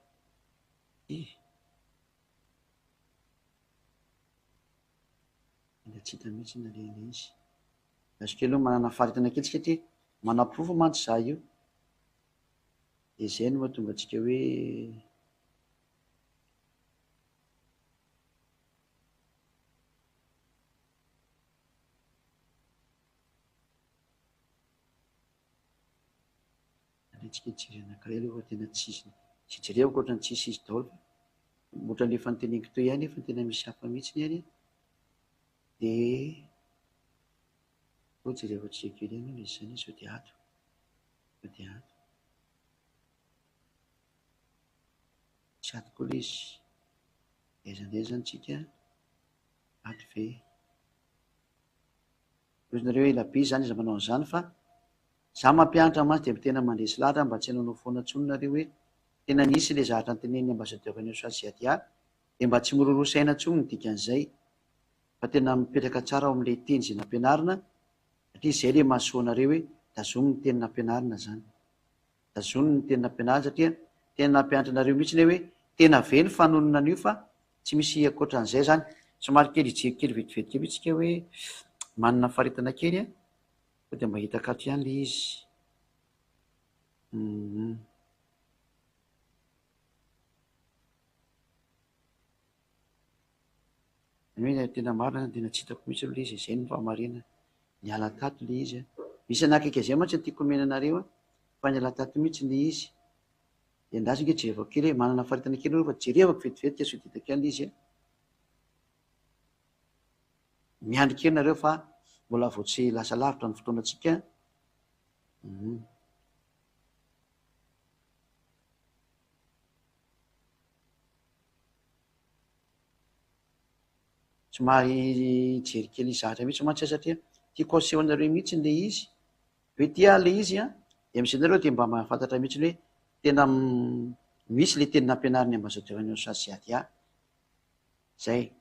S1: enda tsy hita mihitsy nalena izy azoko aloha manana faritana kely satria manapirofo mantsy za io de zay no mahatonga atsika hoe aletsika jery anankiray aloha fa tena tsisy tsy jerevako ohatrany tsisy izy daholo ohatran'le efa nyteneniko teo ihany efa tena misy hafa mihitsy ny any de o jerevantsika kely ihany le izy zany sao de ato sao de ato tsy ato koa le izy aizandray zany tsika ato ve ozinareo hoe elabe zany izy manao an'izany fa za mampianatra mazy de tena mandresy lahatra mba tsy hanao foana ntsony nareo hoe tena nisy le zavatra nytenen'ny ambassadeur-n'ny Soaziadia de mba tsy mirorosaina ntsony ny dikan'izay fa tena mipetraka tsara ao amin'le teny zay nampianarina satria zay le mahasoa anareo hoe dazomy ny teny nampianarina zany dazomy ny teny nampianarina satria tena nampianatra anareo mihitsy ny hoe tena ve ny fanonona an'io fa tsy misy akoatran'izay zany somary kely ijery kely vetivetika mihitsika hoe manana faritana kely fa de mba hitakato ihany le izy hoe tena marina tena tsy hitako mihitsy le izy zay ny fahamarinana ny ala tato le izy misy anakaiky zay mantsy tiako omena anareo fa ny ala tato mihitsy le izy de andraso nge jerevako kely hoe manana faritana kely aloha fa jerevako vetivetika so ditako ihany le izy miandry kely nareo fa mbola vao tsy lasa lavitra ny fotoanatsika somary jery kely zahatra mihitsy mantsy satria tiako asehoanareo mihitsy le izy hoe tia le izy de misy anareo de mba mahafantatra mihitsy hoe tena misy le teny nampianariny ambazotevany sasiatia zay.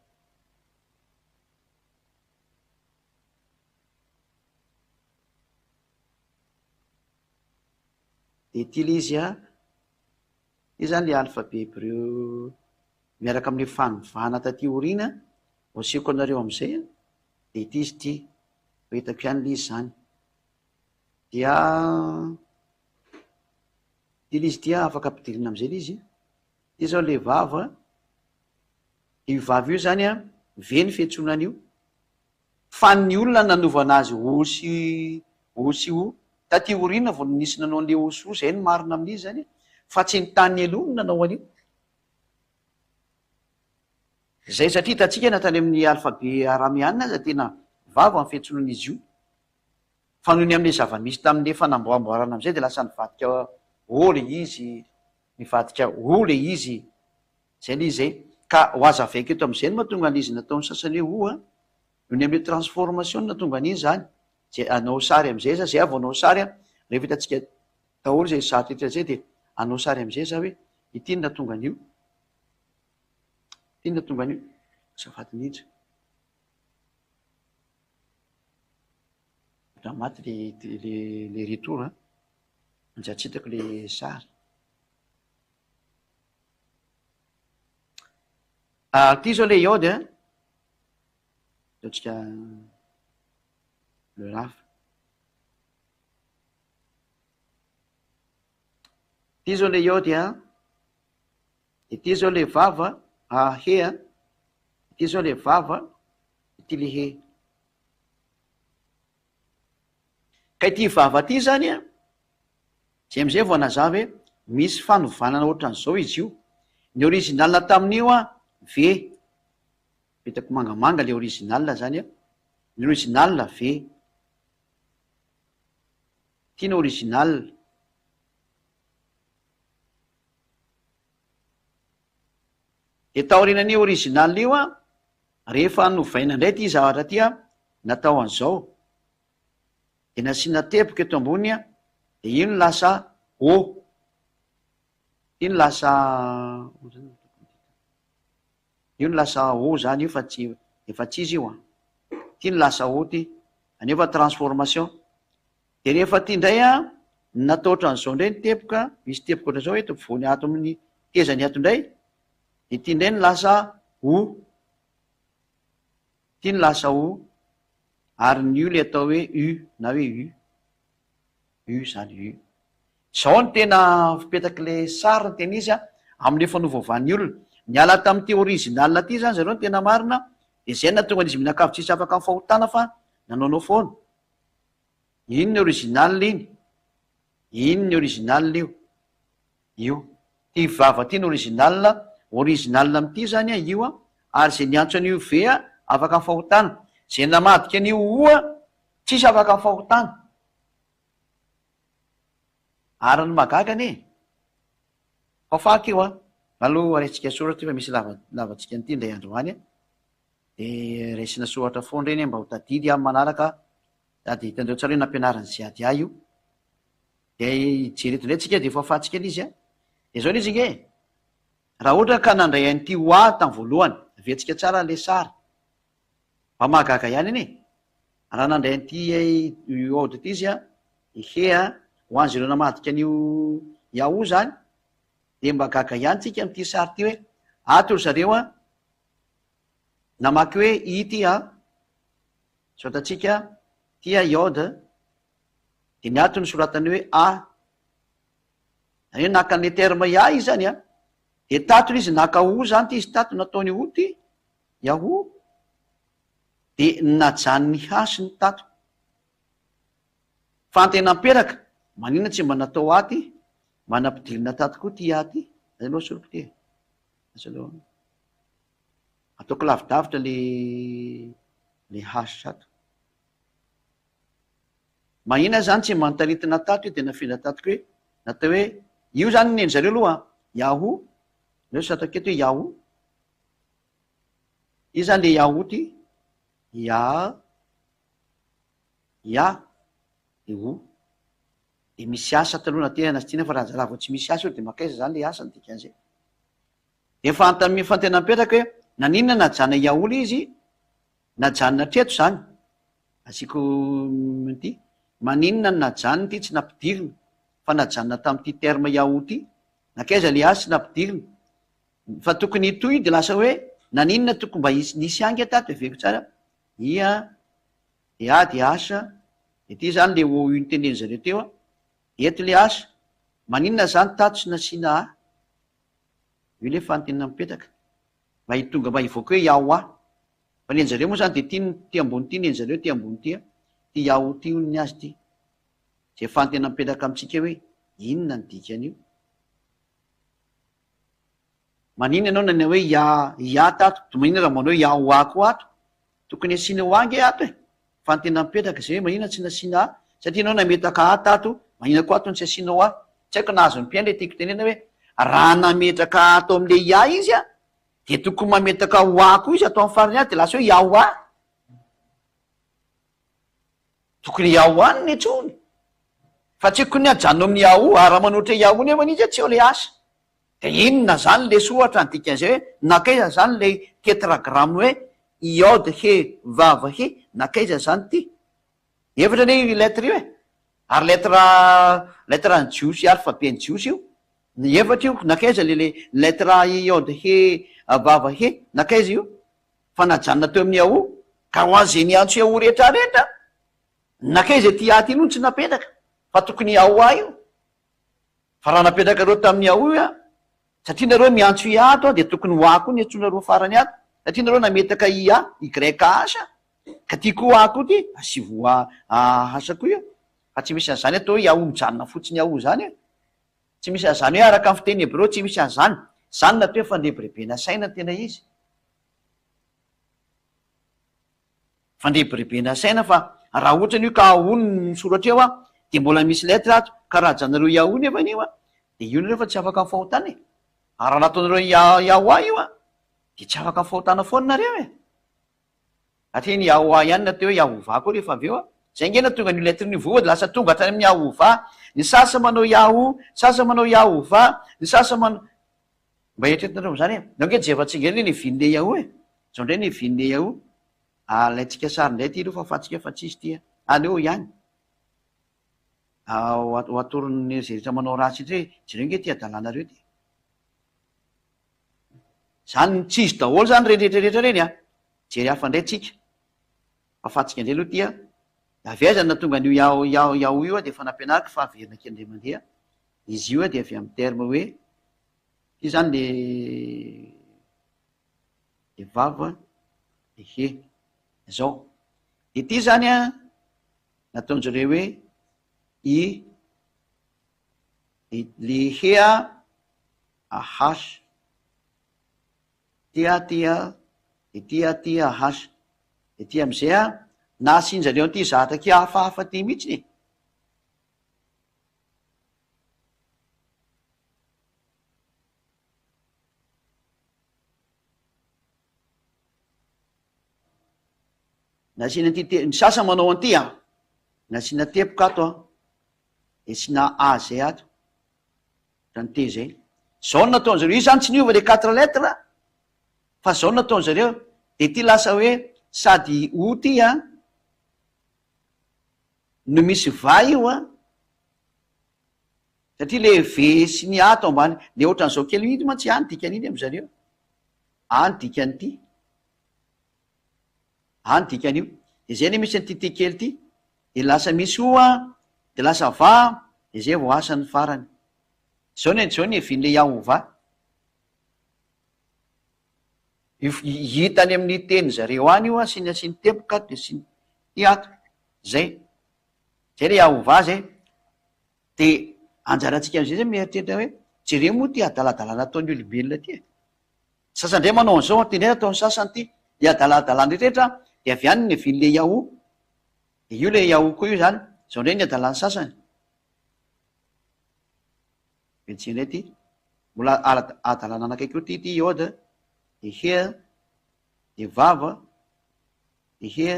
S1: De ty le izy io zany le alphabet hébreu miaraka amin'le fanovana taty orina osiko anareo am'izay de ity izy ty hoitako ihany le izy zany dia ty le izy dia afaka ampidirina am'izay le izy ty zao le vava io vava io zany veny fiantsonan'io fa ny olona nanovana azy osy o taty orina vo nisy nanao an'le osy zay ny marina amin'izy zany fa tsy ny tany aloha nanao an'io zay satria tatsika natany amin'ny alphabet aramianina aza tena vava amin'ny fiantsonan'izy io fa noho ny am'le zava-misy tamin'le fanamboamboarana am'izay de lasa nivadika o le izy nivadika o le izy zay le izy zay ka ho aza vaika eto am'izay ny mahatonga an'izy nataony sasany hoe noho ny am'le transformation natonga an'izy zany zay anao sary am'izay za zay avo anao sary rehefa hitatsika daholo zay sarotra zay de anao sary am'izay za hoe ity ny natonga an'io ty ny natonga an'io safady nindra raha maty le retour anjatsy hitako le sary ty zao le iode ataotsika le rafa ty zao le iode de ty zao le vava he ty zao le vava ty le he ka ity vava ty zany zay am'izay vo anazava hoe misy fanovanana ohatran'izao izy io ny original tamin'io ve hitako mangamanga le original zany ny original ve ty ny original de taorinany original io rehefa novaina indray ty zavatra ty natao an'izao de nasiana teboka eto ambony de io ny lasa o io ny lasa o zany io fa tsy efa tsy izy io ty ny lasa o ty anefa transformation de rehefa ty ndray natao ohatran'izao indray ny teboka misy teboka ohatran'izao hoe tompivony ato amin'ny tezany ato indray de ty ndray ny lasa o ty ny lasa o ary ny io le atao hoe u na hoe u zany u zao ny tena fipetaky le sary ny tena izy am'le fanovaovan'ny olona miala tamin'ity original ty zany zareo ny tena marina de zay natonga an'izy minakavy tsisy afaka amin'ny fahotana fa nanaonao foana iny ny original iny iny ny original io ty vava ty ny original am'ty zany io ary zay niantso an'io ve afaka amin'ny fahotana zay namadika an'io o tsisy afaka amin'ny fahotana ary ny magaga ane fafaky io aloha raisitsika soratra fa misy lavatsika nyity ndray androany de raisina soratra foandreny mba ho tadidy amy manaraka sady hitandreo tsara hoe nampianarany ziady io de jereto ndray tsika de fafatsika izy de zao le izy nge raha ohatra ka nandray an'ity oa tamy voalohany avetsika tsara le sary mba mahagaga ihany ane raha nandray an'ity ode ty izy he ho any zareo namadika an'io yahoo zany de mba gaga ihany tsika am'ty sary ty hoe ato ry zareo namaky hoe ity sotatsika ty iode de ny ato ny soratany hoe hoe naka ny terme izy zany de tato izy naka o zany ty izy tato nataony o ty yahoo de najanony hasy ny tato fa antena mperaka manina tsy mba natao aty manampidirina tato koa ty aty zay aloha soroko ty aloha ataoko lavidavitra le hasy sato mahina zany tsy manontaritina tato io de nafindra tatoko hoe natao hoe io zany neny zareo aloha yahoo reo sato aketo hoe yahoo io zany le yahoo ty ya de o de misy asa talohana tena tiana fa raha vo tsy misy asa io de makaiza zany le asany dikan'izay de fantena mipetraka hoe naninona najana iaoly izy najanona treto zany asiko ty maninona n najanony ty tsy nampidirina fa najanona tamin'ity terme iao ty nakaiza le asy tsy nampidirina fa tokony toy de lasa hoe naninona tokony mba nisy angy atato eveko tsara de asa de ty zany le niteneny zareo teo eto le asa maninona zany tato tsy nasiana io le fantena mipetraka mba hitonga mba hivoaka hoe iao fa neny zareo moa zany de ty ambony ty neny zareo ty ambony ty ty iao ty olony azy ty zay fantena mipetraka amitsika hoe inona ny dikan'io maninona anao nana hoe ia tato to maninona raha manao iao ako ato tokony asiana ho angy ato fantena mipetraka zay hoe maninona tsy nasiana satria anao nametaka tato maninona koa ato ny tsy asianao tsy haiko nahazo ny mpiainy le tiako tenena hoe raha nametraka ato am'le ia izy de tokony mametaka ho ako izy atao amy fariny azy de lasa hoe iao tokony iao any ny atsony fa tsy haiko ny ajanona amin'ny iao ara manoatra iao ny manitsy tsy eo le asa de inona zany le soatra ny dikan'izay hoe nakaiza zany le tetragrame hoe iode he vava he nakaiza zany ty efatra ny lettre io ary lettre ny jiosy alphabet ny jiosy io ny efatra io nakaiza le lettre iode he vava he nakaiza io fa najanona teo amin'ny ao ka ho azy ny antso ao rehetrarehetra nakaiza ty aty ino ny tsy napetraka fa tokony ao io fa raha napetraka reo tamin'ny ao io satria nareo miantso iato de tokony hoako ny atsonareo farany ato satria nareo nametaka igrek asa ka tiako ako ty asivo asako io fa tsy misy an'zany atao hoe iao mijanona fotsiny ao zany tsy misy an'zany hoe araka ny fiteny hebreo tsy misy an'zany zany natao hoe fandrebirebena saina tena izy fandrebirebena saina fa raha ohatrany io ka ony misoratra eo de mbola misy lettre ato ka raha janareo iao nefa anio de io nareo fa tsy afaka ny fahotana ary raha nataonareo iao io de tsy afaka ny fahotana foana nareo atria ny iao ihany nateo hoe iahova koa rehefa aveo zay ngena tonga ny lettre ny vova de lasa tonga hatrany amin'ny iahova ny sasa manao iao sasa manao iahova ny sasa manao mba eritretinareo zany nange jevatsinga ny vinle iao zao ndray ny vinle iao alaitsika sary ndray ty ro fa fatsika fa tsisy ty aleo ihany atoron'ny zeritra manao ratsy ity hoe jereo nge ty adalanareo ty zany tsizy daholo zany rehetrarehetra reny jery hafa ndray tsika fafatsika ndray aloha tya avy aizany natonga nio iao io de efa nampianarika fa averina kendray mandeha izy io de avy amy terme hoe ty zany le vava de he zao de ty zany nataonjareo hoe le hea ahasa tia de tia ahasa de ty am'izay nasinjareo an'ty zatraky hafahafa ty mihitsy nasina ny sasa manao an'ty nasina tepoka ato de sina a zay ato rany te zay zao no nataon'zareo io zany tsy niova le 4 lettre fa zao no nataon'zareo de ty lasa hoe sady o ty no misy va io satria le ve sy ny ato ambany le ohatran'zao kely iny ma tsy any dikan'iny am'zareo any dikan'ty any dikan'io de zay ny misy anyty tekely ty de lasa misy o de lasa va de zay vo asany farany zao ny evin'le iahova hitany amin'ny teny zareo any io sy ny tempoka de sy ty ato zay le iahova zay de anjaratsika am'zay zay mieritreritra hoe jereo moa ty adaladalana ataon'ny olombelona ty sasandray manao an'zao ty ndray ataon'ny sasany ty de adaladalana rehetrrehetra de avy any ny evin'le iao de io le iao koa io zany zao ndray ny adalany sasany vetsindray ty mbola adalana anakaiky io ty iode de hea de vava de hea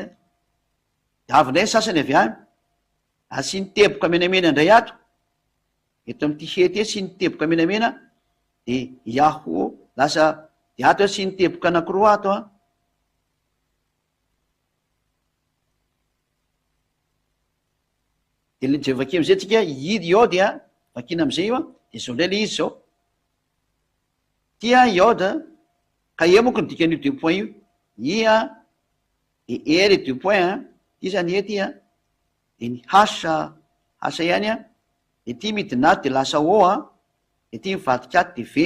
S1: de avy ndray ny sasany avy any asy ny teboka menamena ndray ato eto amin'ity hety sy ny teboka menamena de Yaho lasa de ato sy ny teboka anankiroa ato de le je vakeo am'izay tsika iode vakina am'izay io de zao ndray le izy zao tia iode ka e moko ny dikan'io 2 point io ia de r 2 point ty zany ety de ny hasa ihany de ty midinaty de lasa o de ty mivadikato de v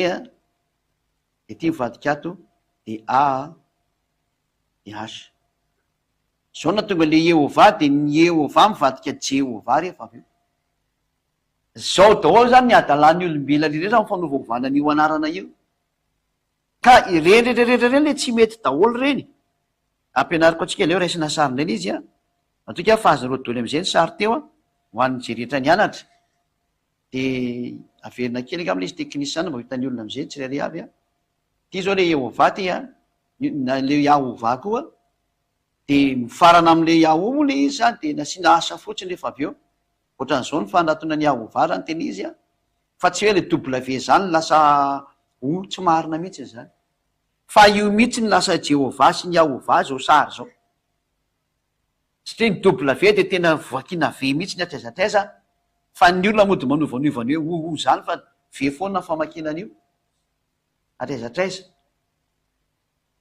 S1: de ty mivadikato de a de hasa zao na tonga le Ehova de ny Ehova mivadika Jehova rehefa avy eo zao daholo zany ny adalan'ny olombelona rehetra ny fanaovana an'io anarana io ka ireny rehetra le tsy mety daholo reny ampianariko atsika leo raisina sary ndray izy matoka fahazaroadoly am'izay ny sary teo ho an'ny je rehetra ny anatra de averina kely ka am'le izy teknisana mba hitan'ny olona am'izay tsy rare avy ty zao le Ehova ty le Yahova koa de mifarana am'le Yaho moa le izy zany de nasiana asa fotsiny rehefa avy eo ohatran'izao ny fanatona ny Yahova zany teny izy fa tsy hoe le W zany lasa tsy marina mihitsy zany fa io mihitsy ny lasa Jehova sy ny Yahova zao sary zao satria ny W de tena voakina ve mihitsy ny atraizatraiza fa ny olona mody manovanovany hoe zany fa ve foana famakinan'io atraizatraiza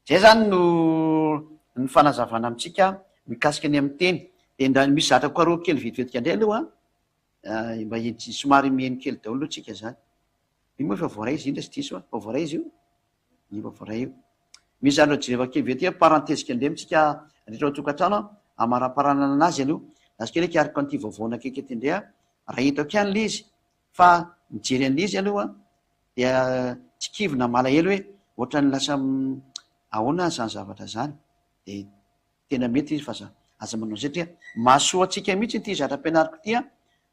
S1: zay zany no ny fanazavana amitsika mikasika ny amin'ny teny de nda misy zatra koaroa kely vetivetika indray aloha mba somary mihaino kely daholo atsika zany io moa fa voaray izy indra sy diso fa voaray izy io ifa voaray io misy zany jereva kely vetika parentesika indray amitsika rehetra tokantrano amara-paranana anazy aloha nasika le kiariko an'ity vaovaona akaiky ety indray raha hitako ihany le izy fa mijery an'le izy aloha dia tsy kivina malahelo hoe ohatrany lasa ahoana zany zavatra zany de tena mety izy fa aza manao satria mahasoa atsika mihitsy ty zatra ampianariko ty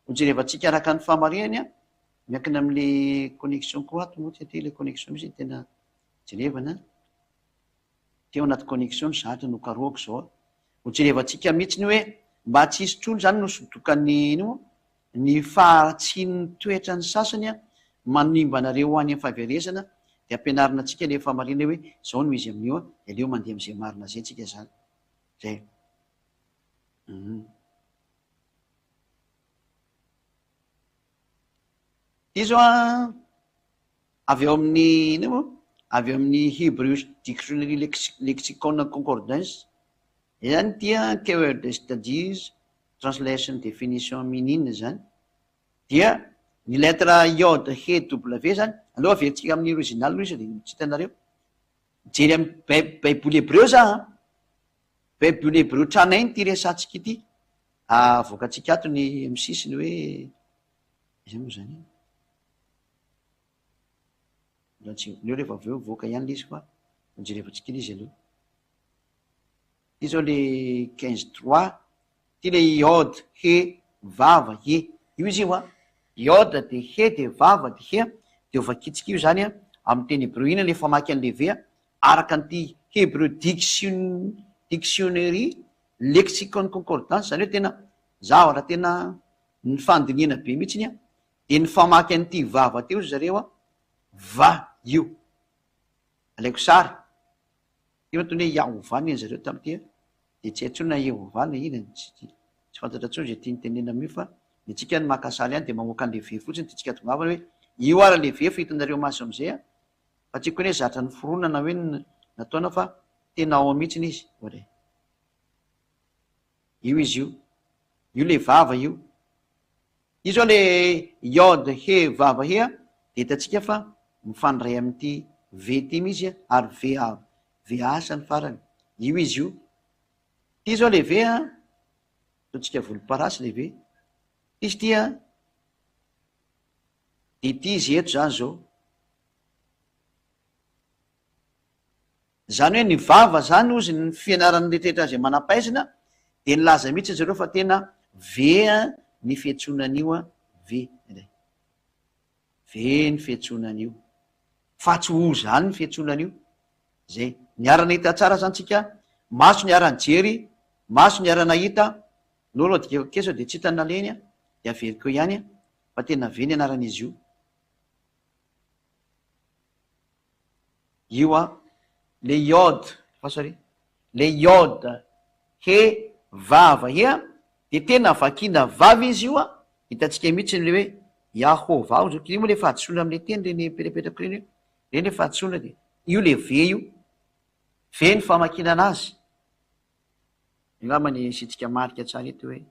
S1: hojerevantsika araka ny fahamarinany miankina am'le connexion koa ato moa ty le connexion misy tena jerevana teo anaty connexion zatra no karoako zao hojerevantsika mihitsy ny hoe mba tsy hisy trolo zany no sodokany ino ny fahatsiny toetra ny sasany manimbanareo any amin'ny fahaverezana de ampianarina atsika le fahamarina hoe zao no izy amin'io de leo mandeha am'izay marina zay tsika zany zay ty zao avy eo amin'ny ino moa avy eo amin'ny Hebrew Dictionary Lexicon Concordance zany tia keyword studies translation definition minine zany dia ny lettre iode he W zany aloha averintsika amin'ny original aloha izy de tsy hitanareo jery amin'ny baiboly hebreo za baiboly hebreo tranainy ty resatsika ity avoakatsika ato ny amin'ny sisiny hoe iza moa zany leo rehefa avy eo voaka ihany le izy fa mijerevantsika izy aloha ty zao le 15 ty le iode he vava he io izy io iode de he de vava de he de ovakitsika io zany amin'ny teny hebreo ina le famaky an'le ve araka an'ity Hebrew dictionary lexicon concordance zany hoe tena zavatra tena ny fandinina be mihitsiny de ny famaky an'ity vava teo zareo va io alaiko sary io tony hoe Yahova ny zareo tam'ty de tsy haintsona Yehova le ina tsy fantatra tsony zay tia nytenena am'io fa ny tsika ny makasaly any de mamoaka an'le ve fotsiny ty tsika tongavana hoe io ara le ve fa hitanareo maso am'izay fa tsika hoe zatra ny foronana hoe nataona fa tena ao mihitsiny izy oare io izy io le vava io zao le iode he vava he de hitatsika fa mifandray amin'ity ve ty mizy ary ve asa ny farany io izy io ty zao le ve ataotsika volomparasy le ve izy tya de ty izy eto zany zao zany hoe ny vava zany ozy ny fianarany letretra zay manampaizina de nylaza mihitsy zareo fa tena ve ny fiatsonan'io ve ny fiatsonan'io fa tsy ho zany ny fiatsonan'io zay niarana hita tsara zany tsika maso ny arany jery maso ny arana hita nolo dikekesa de tsy hitana leny de averiko ihany fa fa tena veny anaran'izy io a le iode fasary le iode he vava ia de tena vakina vava izy io a hitatsika mihitsy le hoe Yahovah zao kiny moa le fahadisoana am'le teny reny petrapetraka reny reny le fahadisoana de io le ve io ve ny famakina anazy angambany isitsika marika tsara eto hoe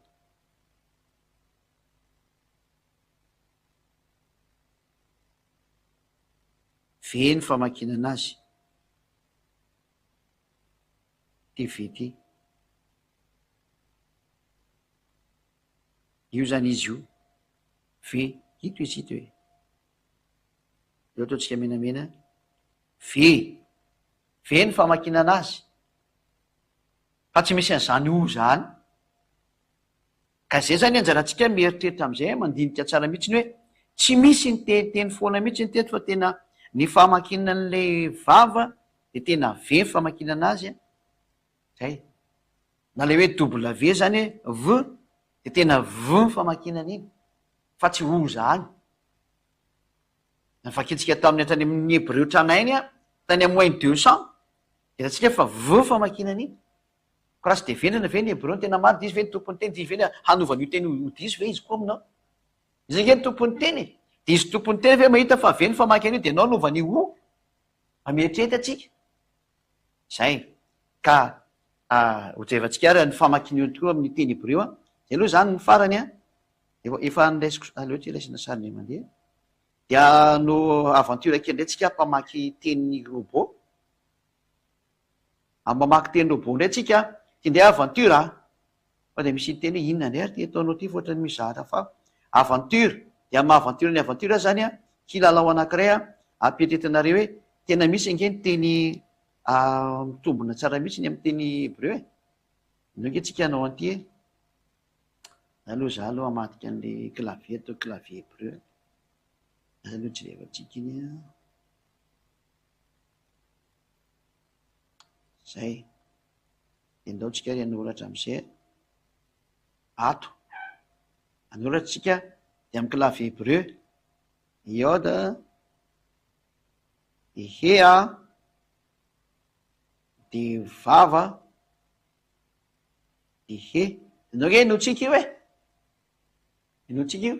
S1: ve ny famakina anazy ty ve ty io zany izy io ve ito izy ito hoe eo ataotsika menamena ve ny famakina anazy fa tsy misy an'izany o zany ka zay zany anjarantsika mieritreritra am'izay mandinika tsara mihitsy ny hoe tsy misy ny teny foana mihitsy ny teto fa tena ny famakina an'le vava de tena ve ny famakina anazy a zay na le hoe W zany v de tena v ny famakinana iny fa tsy o zany nafakitsika tamin'ny atrany amin'ny Hebreo tranainy a tany amoin 200 etatsika fa v famakinana iny ko raha tsy de venana ve ny Hebreo tena marina izy ve ny tompony teny dizy ve hanovany io teny odizy ve izy koa aminao izy nge ny tompony teny de izy tompony teny ve mahita fa ve ny famakina io de nao anovany o amietreta atsika zay ka hojevantsika ary ny famakina io tokoa amin'ny teny Hebreo a de aloha zany ny farany a efa nraisiko aleoatra iraisina sariny mandeha dia no aventure kely ndraytsika mpamaky teny robot amamaky teny robot ndray tsika ty ndeha aventure fa de misy teny inona ndray ary ty ataonao ty fa ohatrany mizahatra fa aventure de ama aventure ny aventure zany a kilalao anankiray a ampietretanareo hoe tena misy nge ny teny mitombona tsara mihitsy ny amin'ny teny Hebreo e no nge tsika anao anty e aloha za aloha amatika an'le clavier atao clavier Hebreo aloha jerevatsika iny a zay de ndaotsika ry anoratra am'izay ato anoratsika de amy clavier Hebreo iode de hea de vava de he anao nge inotsika io e inotsika io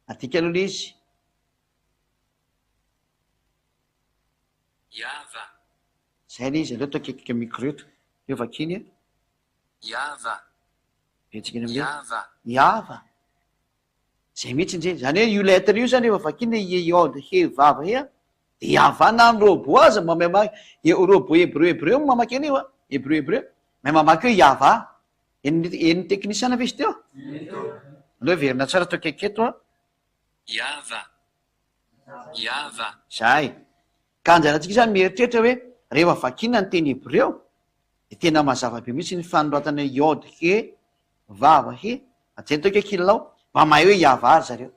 S1: atika aloha le izy
S2: Yava,
S1: zay le izy aleo atao kekika micro eto eo vakiny a
S2: Yava,
S1: vetsika iny am'le
S2: Yava,
S1: iava zay mihitsy ndre zany hoe io lettre io zany efa vakiny iode he vava he a de iavana ny robot aza mamamaky robot Hebreo mamaky an'io a Hebreo mahay mamaky hoe iava eny teknisiana ve izy teo aloha verina tsara atao keketo a
S2: Yava, Yava,
S1: zay ka anjarantsika zany mieritreritra hoe rehefa vakina ny teny Hebreo de tena mazava be mihitsy ny fanoratana iode he vava he azay tao ke kilalao mba mahay hoe iava ary zareo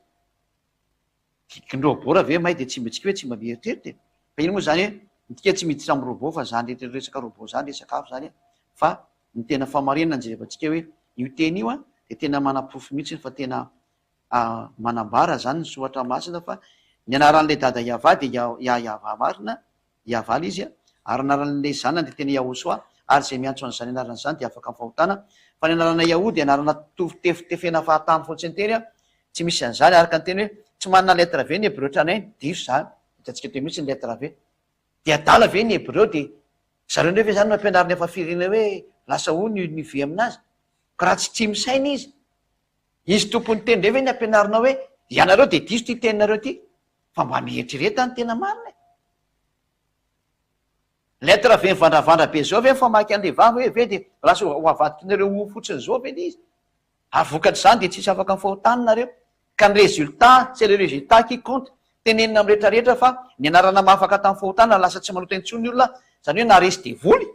S1: ny robot raha ve mahay de tsy mitsika hoe tsy mba mieritreritra fa iny moa zany hoe nitika tsy miditra amy robot fa zany resaka robot zany resaka afo zany fa ny tena famarinana njerevantsika hoe io teny io a de tena manam-pofo mihitsy fa tena manambara zany ny soatra masina fa ny anaran'le dada Iava de Iava marina Iava izy a ary anaran'le zanany de tena Yahosoa ary zay miantso an'izany anarana zany de afaka mifahotana fa ny anarana Yaho de anarana tefitefena fahatany fotsiny teny a tsy misy an'izany araka ny teny hoe tsy manana lettre ve ny Hebreo tranainy diso zany hitatsika teo mihitsy ny lettre ve de adala ve ny Hebreo de zareo ndrey ve zany mampianarina efa firina hoe lasa o ny ve aminazy ka raha tsy misaina izy tompony teny ndray ve ny ampianarinao hoe ianareo de diso ty teninareo ty fa mba mieritrireta ny tena marina lettre ve mivandravandra be zao ve famaky an'le vava hoe ve de lasa ho avadikinareo o fotsiny zao ve le izy ary vokatry zany de tsisy afaka mifahotaninareo ka ny résultat c'est le résultat qui compte tenenina amy rehetrarehetra fa ny anarana mahafaka tamin'ny fahotana lasa tsy manota intsony ny olona zany hoe naresy de voly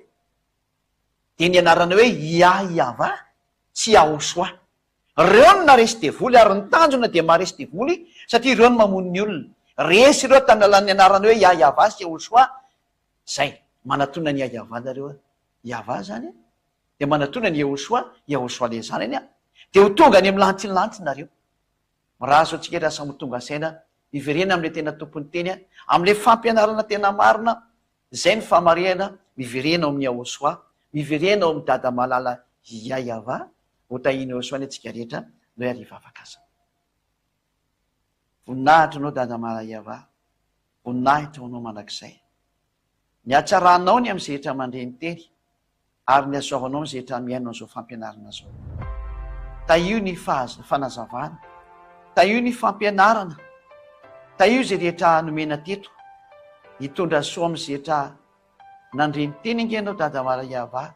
S1: de ny anarana hoe Iava tsy Yahosoa reo no naresy de voly ary ny tanjona de maharesy de voly satria reo no mamono ny olona resy ireo tamin'ny alan'ny anarana hoe Iava sy Yahosoa zay manatona ny Iava nareo Iava zany de manatona ny Yahosoa le zanany a dia ho tonga any amin'ny lantinylanty nareo. Mirazo antsika rasa mo tonga saina miverena amin'le tena tompony teny a, amin'le fampianarana tena marina, zay ny famarihana miverena ao amin'ny Ahosoa, miverena ao amin'ny dada malala Yahava, ho tahiny Ahosoa ny antsika rehetra no ariva afaka aza. Voninahitra anao dada malala Yahava, voninahitra anao mandrakizay. Ny atsaranao ny amin'izay rehetra mandreny teny, ary ny azaovanao amin'izay rehetra miaino an'izao fampianarana zao. Taio ny fanazavana, taio ny fampianarana, taio zay rehetra nomena teto, hitondra soa amin'izay rehetra nandreny teny ingenao dada malala Yahava,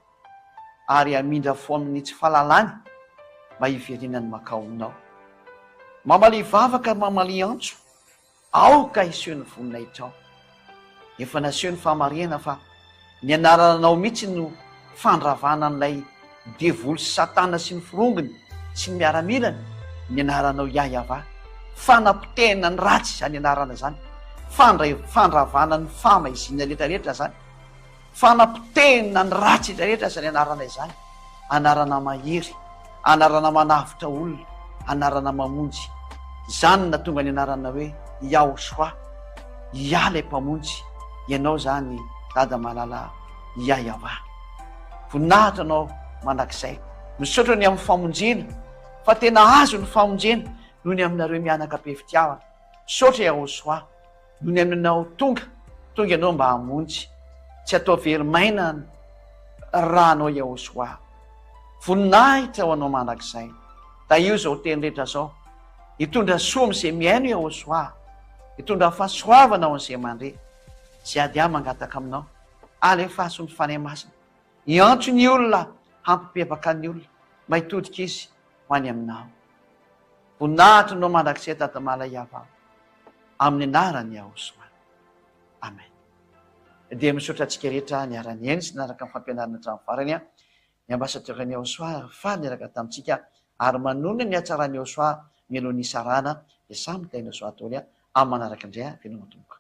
S1: ary amindra fo amin'ny tsy fahalalany mba hiverenany makaominao. Mamaly vavaka, mamaly antso, aoka iseho ny voninahitra ao. Efa naseho ny famarihana fa ny anaranao mihitsy no fandravana n'ilay devoly sy satana sy ny firongony sy ny miaramilany, ny anaranao Yahava. Fanapotehana ny ratsy zany anarana zany, fandravana ny famaiziana rehetrarehetra zany, fanapotehana ny ratsy rehetrarehetra zany anarana izany. Anarana mahery, anarana manavitra olona, anarana mamonjy. Zany na tonga ny anarana hoe Yahosoa, Ialay mpamonjy, ianao zany dada malala Yahava. Voninahitra anao mandrakizay, misaotra ny amin'ny famonjena, fa tena azo ny famonjena noho ny aminareo mianaka be fitiavana. Misaotra Yahosoa, noho ny aminao tonga ianao mba hamonjy, tsy atao verimaina raha anao Yahosoa. Voninahitra ho anao mandrakizay, da io zao teny rehetra zao, hitondra soa amin'izay miaino Yahosoa, hitondra fahasoavana ao an'izay mandre. Zay ady ahy mangataka aminao, alefaso ny fanay masina, iantso ny olona, hampipevaka ny olona, mba hitodika izy ho any aminao. Voninahitra anao mandrakizay dada malala Yahava, amin'ny anarany Yahosoa. Amen. Dia misaotra antsika rehetra niarany eny sy naraka ny fampianarana hatramin'ny farany a, ny ambasadera ny Yahosoa fa niaraka tamintsika, ary manonona ny atsarany Yahosoa mialohan'ny isarana, dia samy taina soa ataony a, amin'ny manaraka indray a, fiainana tomboka.